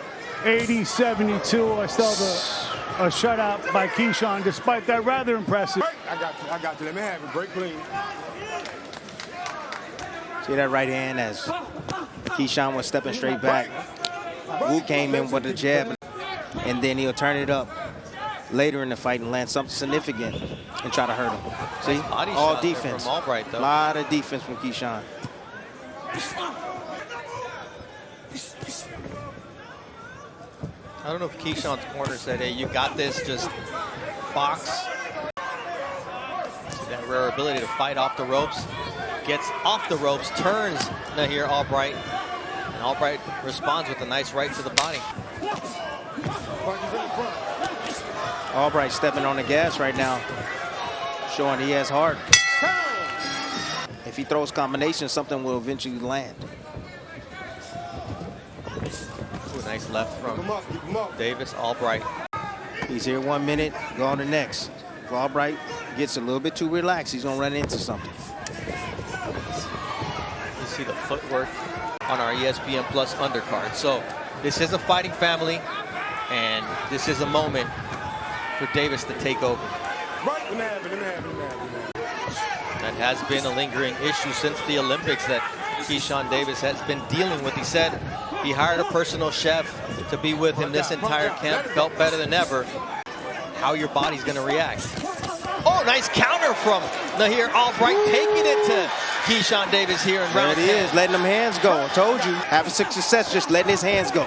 S13: 80-72. I still have a shutout by Keyshawn, despite that rather impressive.
S14: I got you. Let me have it. Break clean.
S10: See that right hand as Keyshawn was stepping straight back. Wu came in with a jab, and then he'll turn it up later in the fight and land something significant and try to hurt him. See, all defense.
S11: From Albright, though.
S10: A lot of defense from Keyshawn.
S11: I don't know if Keyshawn's corner said, hey, you got this, just box. That rare ability to fight off the ropes. Gets off the ropes, turns Nahir Albright. And Albright responds with a nice right to the body.
S10: Albright stepping on the gas right now, showing he has heart. If he throws combinations, something will eventually land.
S11: Ooh, nice left from Davis. Albright.
S10: He's here 1 minute, go on the next. If Albright gets a little bit too relaxed, he's gonna run into something.
S11: You see the footwork on our ESPN Plus undercard. So this is a fighting family, and this is a moment for Davis to take over. That has been a lingering issue since the Olympics that Keyshawn Davis has been dealing with. He said he hired a personal chef to be with him this entire camp, felt better than ever. How your body's gonna react. Oh, nice counter from Nahir Albright, taking it to Keyshawn Davis here in round 10.
S10: There it is, letting them hands go. I told you, having success, just letting his hands go.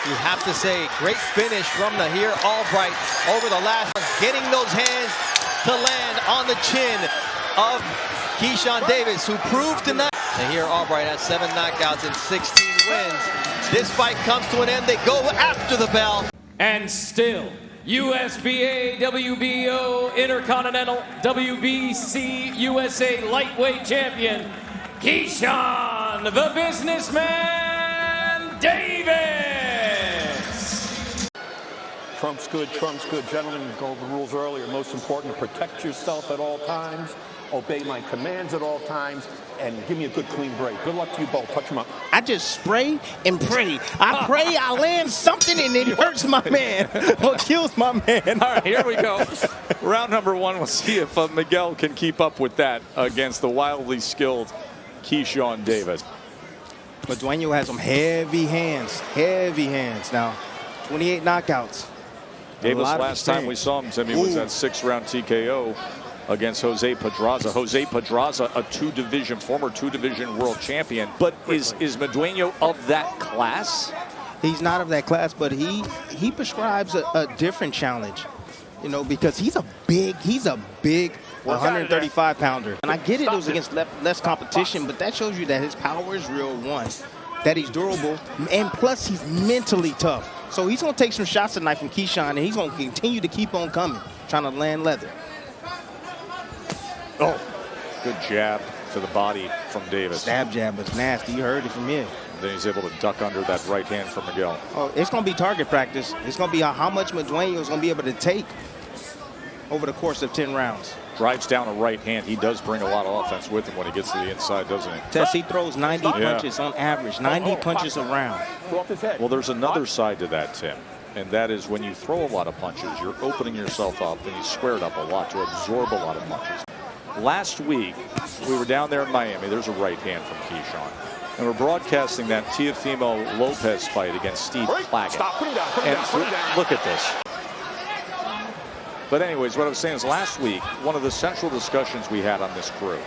S11: You have to say, great finish from Nahir Albright over the last one, getting those hands to land on the chin of Keyshawn Davis, who proved tonight. Nahir Albright has 7 knockouts and 16 wins. This fight comes to an end. They go after the bell.
S5: And still, USBA, WBO, Intercontinental, WBC, USA lightweight champion, Keyshawn, the businessman, Davis.
S6: Trump's good. Gentlemen, go over the rules earlier. Most important, protect yourself at all times, obey my commands at all times, and give me a good clean break. Good luck to you both. Touch them up.
S10: I just spray and pray. I pray I land something and it hurts my man or kills my man.
S3: All right, here we go. Round number 1. We'll see if Miguel can keep up with that against the wildly skilled Keyshawn Davis.
S10: But Dueño has some heavy hands now. 28 knockouts.
S3: Davis, last time we saw him, Timmy, was that 6-round TKO against Jose Pedraza. Jose Pedraza, a former two-division world champion. But is Dueño of that class?
S10: He's not of that class, but he prescribes a different challenge, you know, because he's a big 135-pounder. And I get it was against less competition, but that shows you that his power is real, one, that he's durable, and plus he's mentally tough. So he's going to take some shots tonight from Keyshawn, and he's going to continue to keep on coming, trying to land leather.
S3: Oh, good jab to the body from Davis.
S10: Stab jab was nasty. You heard it from here.
S3: Then he's able to duck under that right hand from Miguel.
S10: Oh, it's going to be target practice. It's going to be how much Dueño is going to be able to take over the course of 10 rounds.
S3: Drives down a right hand. He does bring a lot of offense with him when he gets to the inside, doesn't he?
S10: Tess, he throws 90 punches on average, 90 punches a round.
S3: Well, there's another side to that, Tim, and that is when you throw a lot of punches, you're opening yourself up, and you square it up a lot to absorb a lot of punches. Last week, we were down there in Miami. There's a right hand from Keyshawn. And we're broadcasting that Teofimo Lopez fight against Steve Claggett.
S6: Stop, put him down, put him down.
S3: Look at this. But anyways, what I was saying is last week, one of the central discussions we had on this crew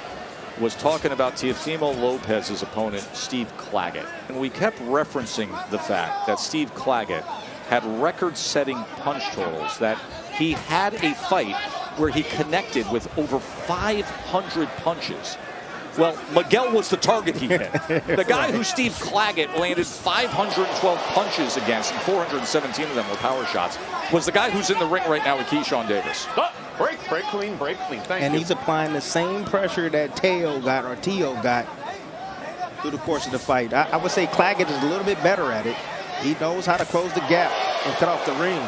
S3: was talking about Teofimo Lopez's opponent, Steve Claggett. And we kept referencing the fact that Steve Claggett had record-setting punch totals, that he had a fight where he connected with over 500 punches. Well, Miguel was the target he hit. The guy who Steve Claggett landed 512 punches against, and 417 of them were power shots, was the guy who's in the ring right now with Keyshawn Davis.
S6: Break clean. Thank you.
S10: And he's applying the same pressure that Teo got through the course of the fight. I would say Claggett is a little bit better at it. He knows how to close the gap and cut off the ring.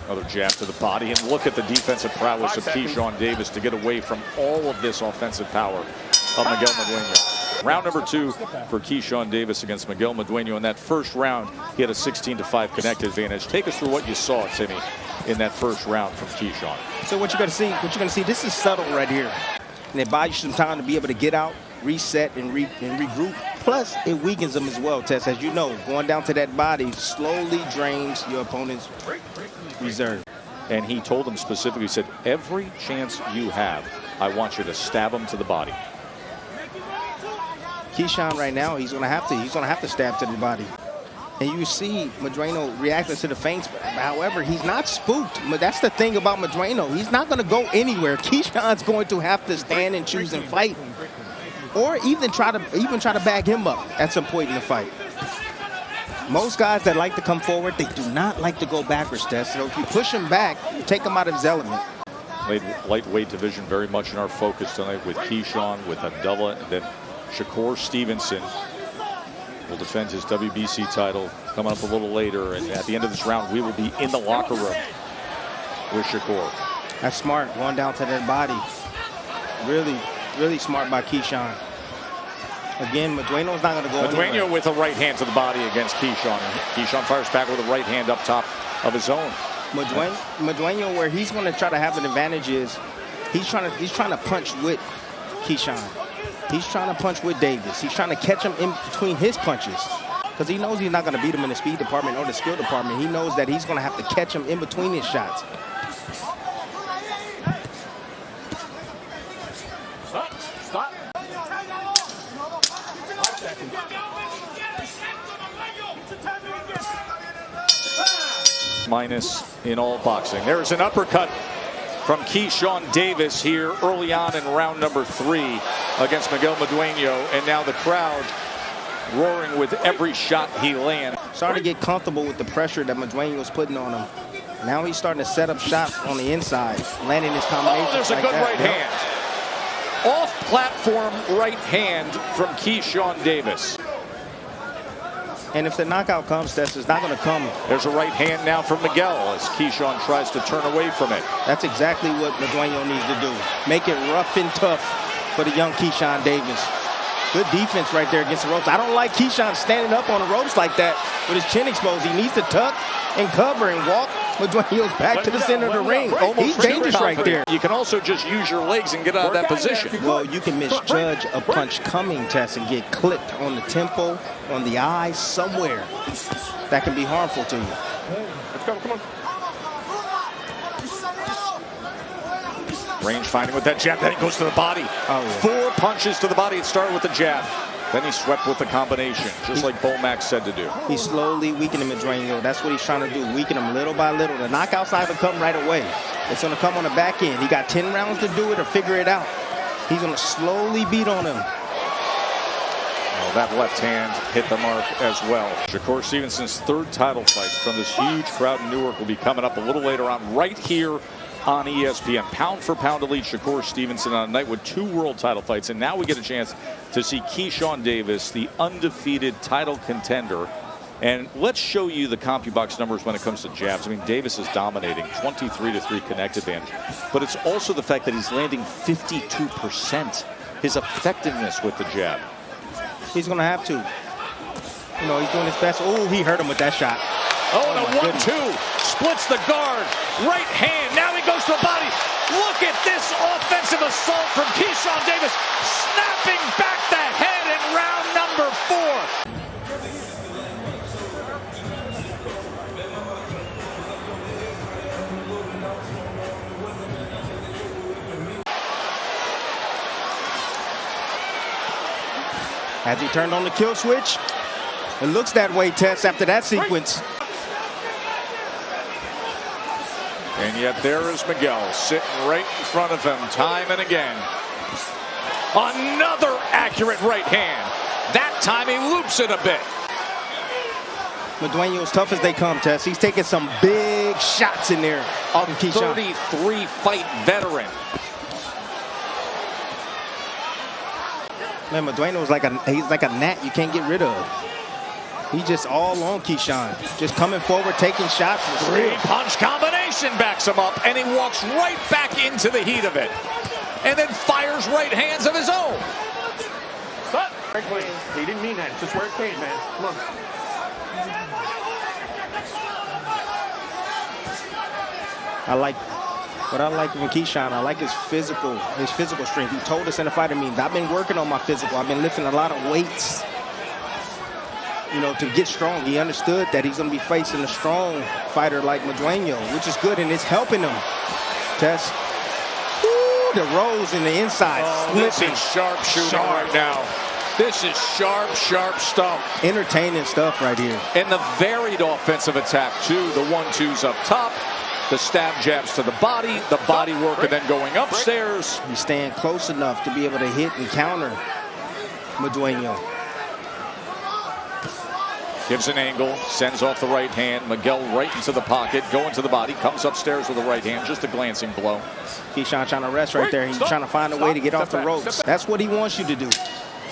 S3: Another jab to the body, and look at the defensive prowess of Keyshawn Davis to get away from all of this offensive power of Miguel Madueño. Round number 2 for Keyshawn Davis against Miguel Madueño. In that first round, he had a 16-5 connect advantage. Take us through what you saw, Timmy, in that first round from Keyshawn.
S10: So what you're going to see, this is subtle right here. And it buys you some time to be able to get out, reset, and regroup. Plus, it weakens them as well, Tess. As you know, going down to that body slowly drains your opponent's reserve.
S3: And he told him specifically, he said, every chance you have, I want you to stab him to the body.
S10: Keyshawn right now, he's going to have to stab to the body. And you see Madueño reacting to the feints. However, he's not spooked. But that's the thing about Madueño. He's not going to go anywhere. Keyshawn's going to have to stand and choose and fight, or even try to bag him up at some point in the fight. Most guys that like to come forward, they do not like to go backwards, Tess. So if you push him back, you take him out of his element.
S3: Lightweight division very much in our focus tonight with Keyshawn, with Abdullah, and then Shakur Stevenson will defend his WBC title coming up a little later. And at the end of this round, we will be in the locker room with Shakur.
S10: That's smart, going down to that body. Really smart by Keyshawn. Again, Madueño's not going to go
S3: Madueño
S10: anywhere.
S3: with a right hand to the body against Keyshawn. Keyshawn fires back with a right hand up top of his own.
S10: Madueño, where he's going to try to have an advantage is he's trying to punch with Keyshawn. He's trying to punch with Davis. He's trying to catch him in between his punches, because he knows he's not going to beat him in the speed department or the skill department. He knows that he's going to have to catch him in between his shots.
S6: Stop.
S3: Minus in all boxing. There's an uppercut from Keyshawn Davis here early on in round number 3 against Miguel Madueño, and now the crowd roaring with every shot he lands.
S10: Starting to get comfortable with the pressure that Madueño was putting on him. Now he's starting to set up shots on the inside, landing his combinations.
S3: Oh, there's a
S10: like
S3: good
S10: that.
S3: right hand. Off-platform right hand from Keyshawn Davis.
S10: And if the knockout comes, Tess, it's not going to come.
S3: There's a right hand now from Miguel as Keyshawn tries to turn away from it.
S10: That's exactly what Madueño needs to do. Make it rough and tough for the young Keyshawn Davis. Good defense right there against the ropes. I don't like Keyshawn standing up on the ropes like that with his chin exposed. He needs to tuck and cover and walk Madueño's back to the center of the ring. He's dangerous right there.
S3: You can also just use your legs and get out of that position.
S10: Well, you can misjudge a punch coming, Tess, and get clipped on the temple, on the eye, somewhere. That can be harmful to you.
S6: Let's go, come on.
S3: Range finding with that jab, then he goes to the body.
S10: Oh, yeah.
S3: 4 punches to the body. It started with the jab. Then he swept with the combination, just like Bomac said to do.
S10: He's slowly weakening Madueño. That's what he's trying to do, weaken him little by little. The knockout's not going to come right away. It's going to come on the back end. He got 10 rounds to do it or figure it out. He's going to slowly beat on him.
S3: Well, that left hand hit the mark as well. Shakur Stevenson's 3rd title fight from this huge crowd in Newark will be coming up a little later on right here on ESPN. Pound for pound elite Shakur Stevenson on a night with 2 world title fights. And now we get a chance to see Keyshawn Davis, the undefeated title contender. And let's show you the CompuBox numbers when it comes to jabs. I mean, Davis is dominating, 23-3 connect advantage. But it's also the fact that he's landing 52%. His effectiveness with the jab.
S10: He's going to have to. You know, he's doing his best. Oh, he hurt him with that shot.
S3: Oh, and a 1-2. Splits the guard. Right hand. Now he goes to the body. Look at this offensive assault from Keyshawn Davis. Snapping back the head in round number 4.
S10: Has he turned on the kill switch? It looks that way, Tess, after that sequence.
S3: And yet there is Miguel sitting right in front of him time and again. Another accurate right hand. That time he loops it a bit.
S10: Madueño's tough as they come, Tess. He's taking some big shots in there.
S3: A 33-fight veteran.
S10: Man, Madueño's he's like a gnat you can't get rid of. He's just all on Keyshawn. Just coming forward, taking shots.
S3: 3-punch combination. Tyson backs him up, and he walks right back into the heat of it. And then fires right hands of his own.
S6: Stop. He didn't mean that. It's just where it came, man. Come on.
S10: What I like from Keyshawn, I like his physical strength. He told us in the fight, I've been working on my physical. I've been lifting a lot of weights, to get strong. He understood that he's going to be facing a strong fighter like Madueño, which is good, and it's helping him. Tess. Woo, the rolls in the inside.
S3: This is sharp shooting right now. This is sharp stuff.
S10: Entertaining stuff right here.
S3: And the varied offensive attack, too. The 1-2s up top. The stab jabs to the body work, and then going upstairs.
S10: He's staying close enough to be able to hit and counter Madueño.
S3: Gives an angle, sends off the right hand. Miguel right into the pocket, going to the body, comes upstairs with the right hand, just a glancing blow.
S10: Keyshawn trying to rest right there. He's trying to find a way to get off the ropes. That's what he wants you to do.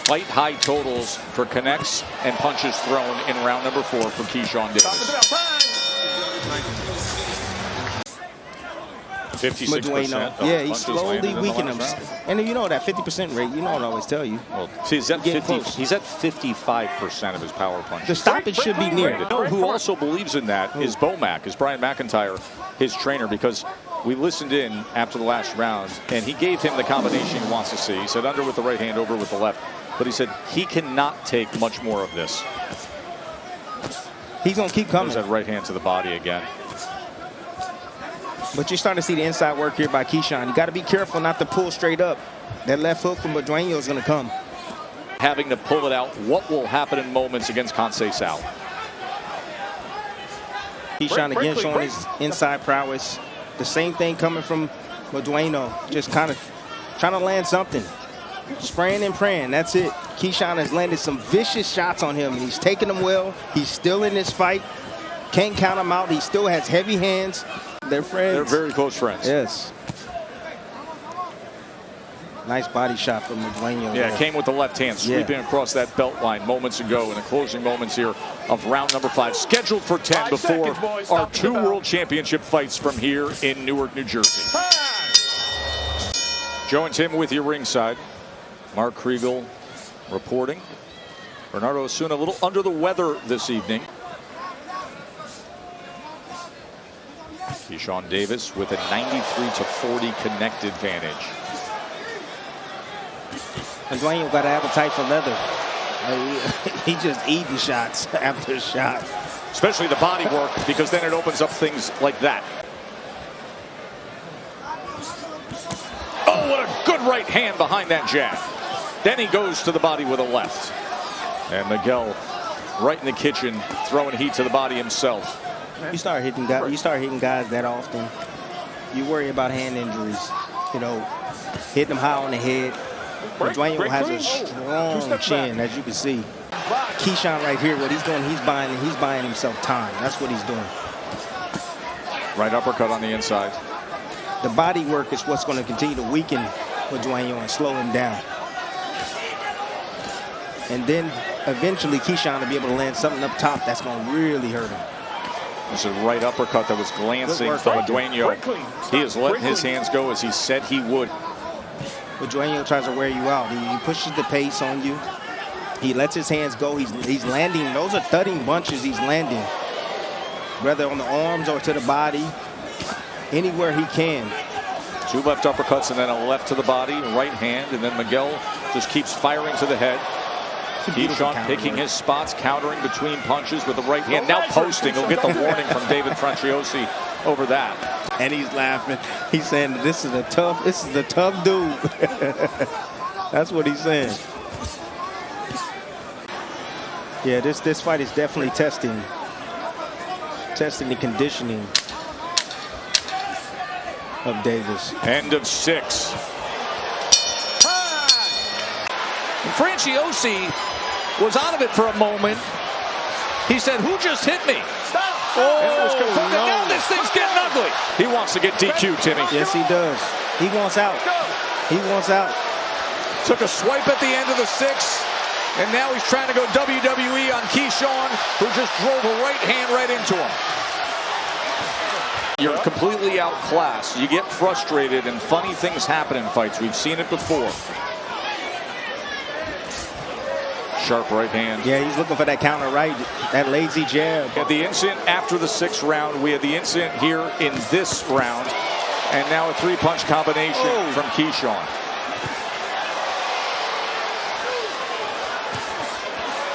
S3: Fight high totals for connects and punches thrown in round number 4 for Keyshawn Davis. 56%.
S10: Yeah, he's slowly weakening him. And you know that 50% rate, you know what I always tell you.
S3: Well, see, he's at 55% of his power punches.
S10: The stoppage should be near.
S3: You know who also believes in that is Bomac, is Brian McIntyre, his trainer, because we listened in after the last round, and he gave him the combination he wants to see. He said under with the right hand, over with the left. But he said he cannot take much more of this.
S10: He's going to keep coming.
S3: There's that right hand to the body again.
S10: But you're starting to see the inside work here by Keyshawn. You got to be careful not to pull straight up. That left hook from Madueño is going to come.
S3: Having to pull it out, what will happen in moments against Conceição?
S10: Keyshawn again showing his inside prowess. The same thing coming from Madueño. Just kind of trying to land something. Spraying and praying. That's it. Keyshawn has landed some vicious shots on him, and he's taking them well. He's still in this fight. Can't count him out. He still has heavy hands. They're friends.
S3: They're very close friends.
S10: Yes. Nice body shot from Madueño.
S3: Yeah, it came with the left hand, sweeping across that belt line moments ago in the closing moments here of round number 5. Scheduled for 10 before our 2 World Championship fights from here in Newark, New Jersey. Joe and Tim with you ringside. Mark Kriegel reporting. Bernardo Osuna a little under the weather this evening. Keyshawn Davis with a 93-40 connect advantage.
S10: Madueño got an appetite for leather. He just eating shots after shot.
S3: Especially the body work, because then it opens up things like that. Oh, what a good right hand behind that jab. Then he goes to the body with a left. And Miguel right in the kitchen, throwing heat to the body himself.
S10: You start hitting guys that often, you worry about hand injuries. Hitting them high on the head. Madueño has a strong chin, as you can see. Keyshawn right here, what he's doing, he's buying himself time. That's what he's doing.
S3: Right uppercut on the inside.
S10: The body work is what's going to continue to weaken Madueño and slow him down. And then eventually Keyshawn will be able to land something up top that's going to really hurt him.
S3: This is a right uppercut that was glancing from Madueño. He is letting his hands go as he said he would.
S10: Madueño tries to wear you out. He pushes the pace on you. He lets his hands go. He's landing. Those are thudding bunches he's landing. Whether on the arms or to the body. Anywhere he can.
S3: 2 left uppercuts and then a left to the body, right hand, and then Miguel just keeps firing to the head. Keyshawn picking his spots, countering between punches with the right hand. Now posting. He'll get the warning from David Franciosi over that.
S10: And he's laughing. He's saying this is a tough dude. That's what he's saying. Yeah, this fight is definitely testing the conditioning of Davis.
S3: End of 6. Franciosi was out of it for a moment. He said, "Who just hit me?"
S10: Oh, no.
S3: Now this thing's getting ugly. He wants to get DQ'd, Timmy.
S10: Yes, he does. He wants out. He wants out.
S3: Took a swipe at the end of the 6, and now he's trying to go WWE on Keyshawn, who just drove a right hand right into him. You're completely outclassed. You get frustrated, and funny things happen in fights. We've seen it before. Sharp right hand.
S10: Yeah, he's looking for that counter right, that lazy jab.
S3: We had the incident after the 6th round. We had the incident here in this round. And now a 3-punch combination from Keyshawn.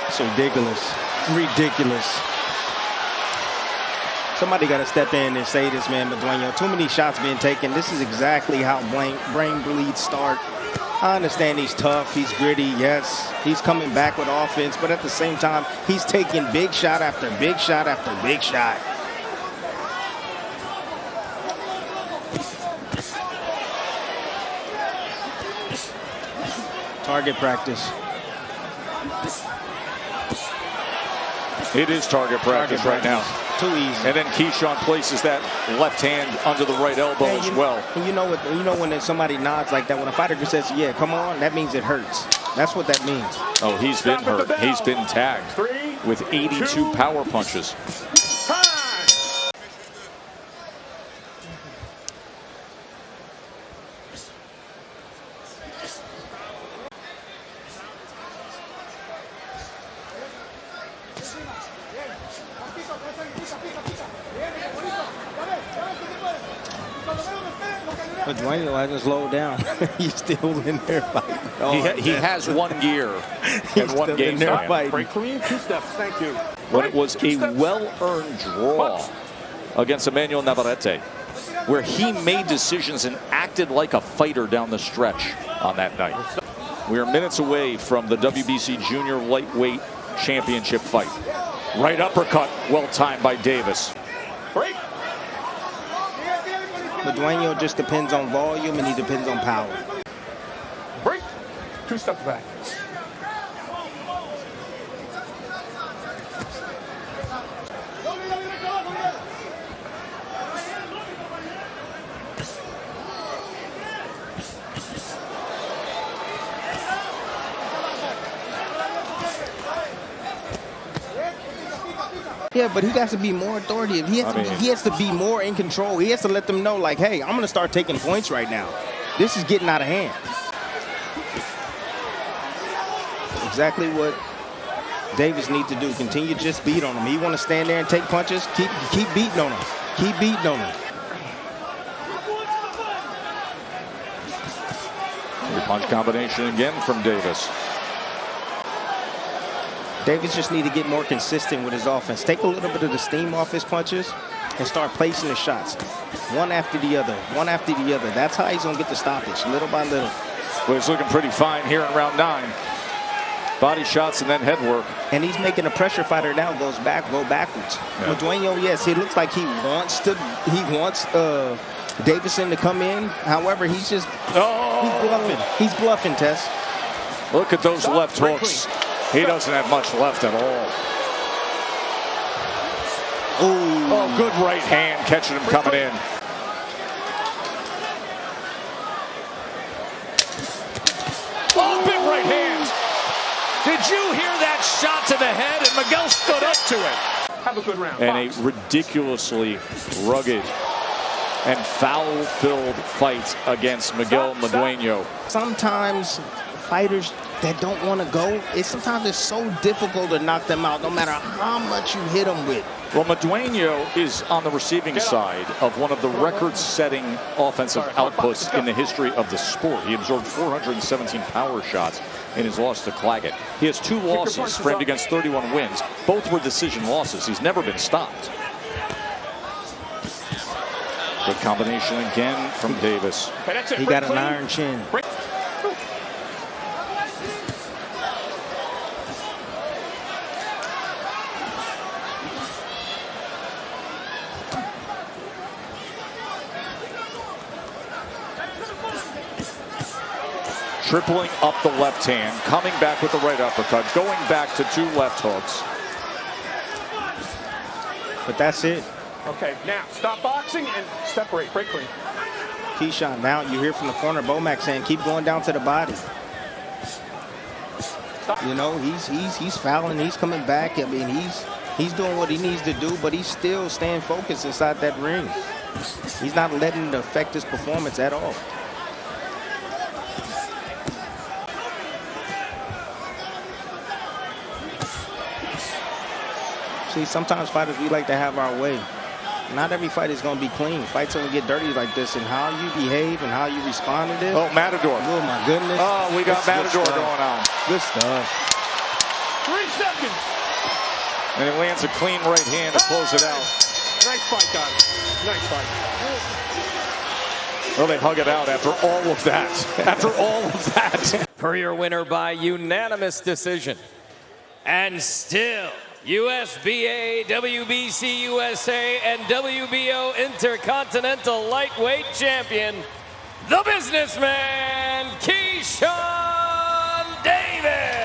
S10: It's ridiculous. Ridiculous. Somebody got to step in and say this, man, Madueño. Too many shots being taken. This is exactly how brain bleeds start. I understand he's tough, he's gritty, yes. He's coming back with offense, but at the same time, he's taking big shot after big shot after big shot. Target practice.
S3: It is target practice right now.
S10: Too easy.
S3: And then Keyshawn places that left hand under the right elbow as well.
S10: And you know what? You know when somebody nods like that, when a fighter just says, "Yeah, come on," that means it hurts. That's what that means.
S3: Oh, he's been hurt. He's been tagged with 82 power punches.
S10: Madueño hasn't slowed down. He's still in there fighting. Oh,
S3: he has one gear and one game plan.
S6: Break clean, 2 steps, thank you.
S3: But it was a well-earned draw against Emmanuel Navarrete, where he made decisions and acted like a fighter down the stretch on that night. We are minutes away from the WBC Junior Lightweight Championship fight. Right uppercut, well timed by Davis.
S6: Break.
S10: Madueño just depends on volume and he depends on power.
S6: Break. 2 steps back.
S10: Yeah, but he has to be more authoritative. He has to be more in control. He has to let them know, like, hey, I'm going to start taking points right now. This is getting out of hand. Exactly what Davis needs to do. Continue to just beat on him. He want to stand there and take punches. Keep beating on him. Keep beating on him.
S3: 3-punch combination again from Davis.
S10: Davis just need to get more consistent with his offense. Take a little bit of the steam off his punches and start placing the shots. One after the other, one after the other. That's how he's going to get the stoppage, little by little.
S3: Well, he's looking pretty fine here in round 9. Body shots and then head work.
S10: And he's making a pressure fighter now, go backwards. Yeah. Madueño, yes, it looks like he wants Davison to come in. However, he's just, he's bluffing. He's bluffing, Tess.
S3: Look at those left hooks. He doesn't have much left at all.
S10: Ooh.
S3: Oh, good right hand catching him coming in. Oh, big right hand. Did you hear that shot to the head? And Miguel stood up to it.
S6: Have a good round.
S3: And a ridiculously rugged and foul-filled fight against Miguel Madueño.
S10: Sometimes fighters that don't want to go, sometimes it's so difficult to knock them out no matter how much you hit them with.
S3: Well, Madueño is on the receiving side of one of the record-setting offensive outputs in the history of the sport. He absorbed 417 power shots in his loss to Claggett. He has 2 losses, framed against 31 wins. Both were decision losses. He's never been stopped. Good combination again from Davis.
S10: He got an iron chin.
S3: Tripling up the left hand, coming back with the right uppercut, going back to 2 left hooks.
S10: But that's it.
S6: Okay, now stop boxing and separate. Break clean.
S10: Keyshawn, now you hear from the corner Bomac saying keep going down to the body. You know, he's fouling, he's coming back. I mean, he's doing what he needs to do, but he's still staying focused inside that ring. He's not letting it affect his performance at all. See, sometimes fighters, we like to have our way. Not every fight is going to be clean. Fights are going to get dirty like this, and how you behave and how you respond to this.
S3: Oh, Matador.
S10: Oh, my goodness.
S3: Oh, we got Matador going on.
S10: Good stuff.
S6: 3 seconds.
S3: And it lands a clean right hand to close it out.
S6: Nice fight, guys. Nice fight.
S3: Well, they hug it out after all of that. After all of that.
S5: For your winner by unanimous decision. And still, USBA, WBC USA, and WBO Intercontinental Lightweight Champion, the businessman, Keyshawn Davis.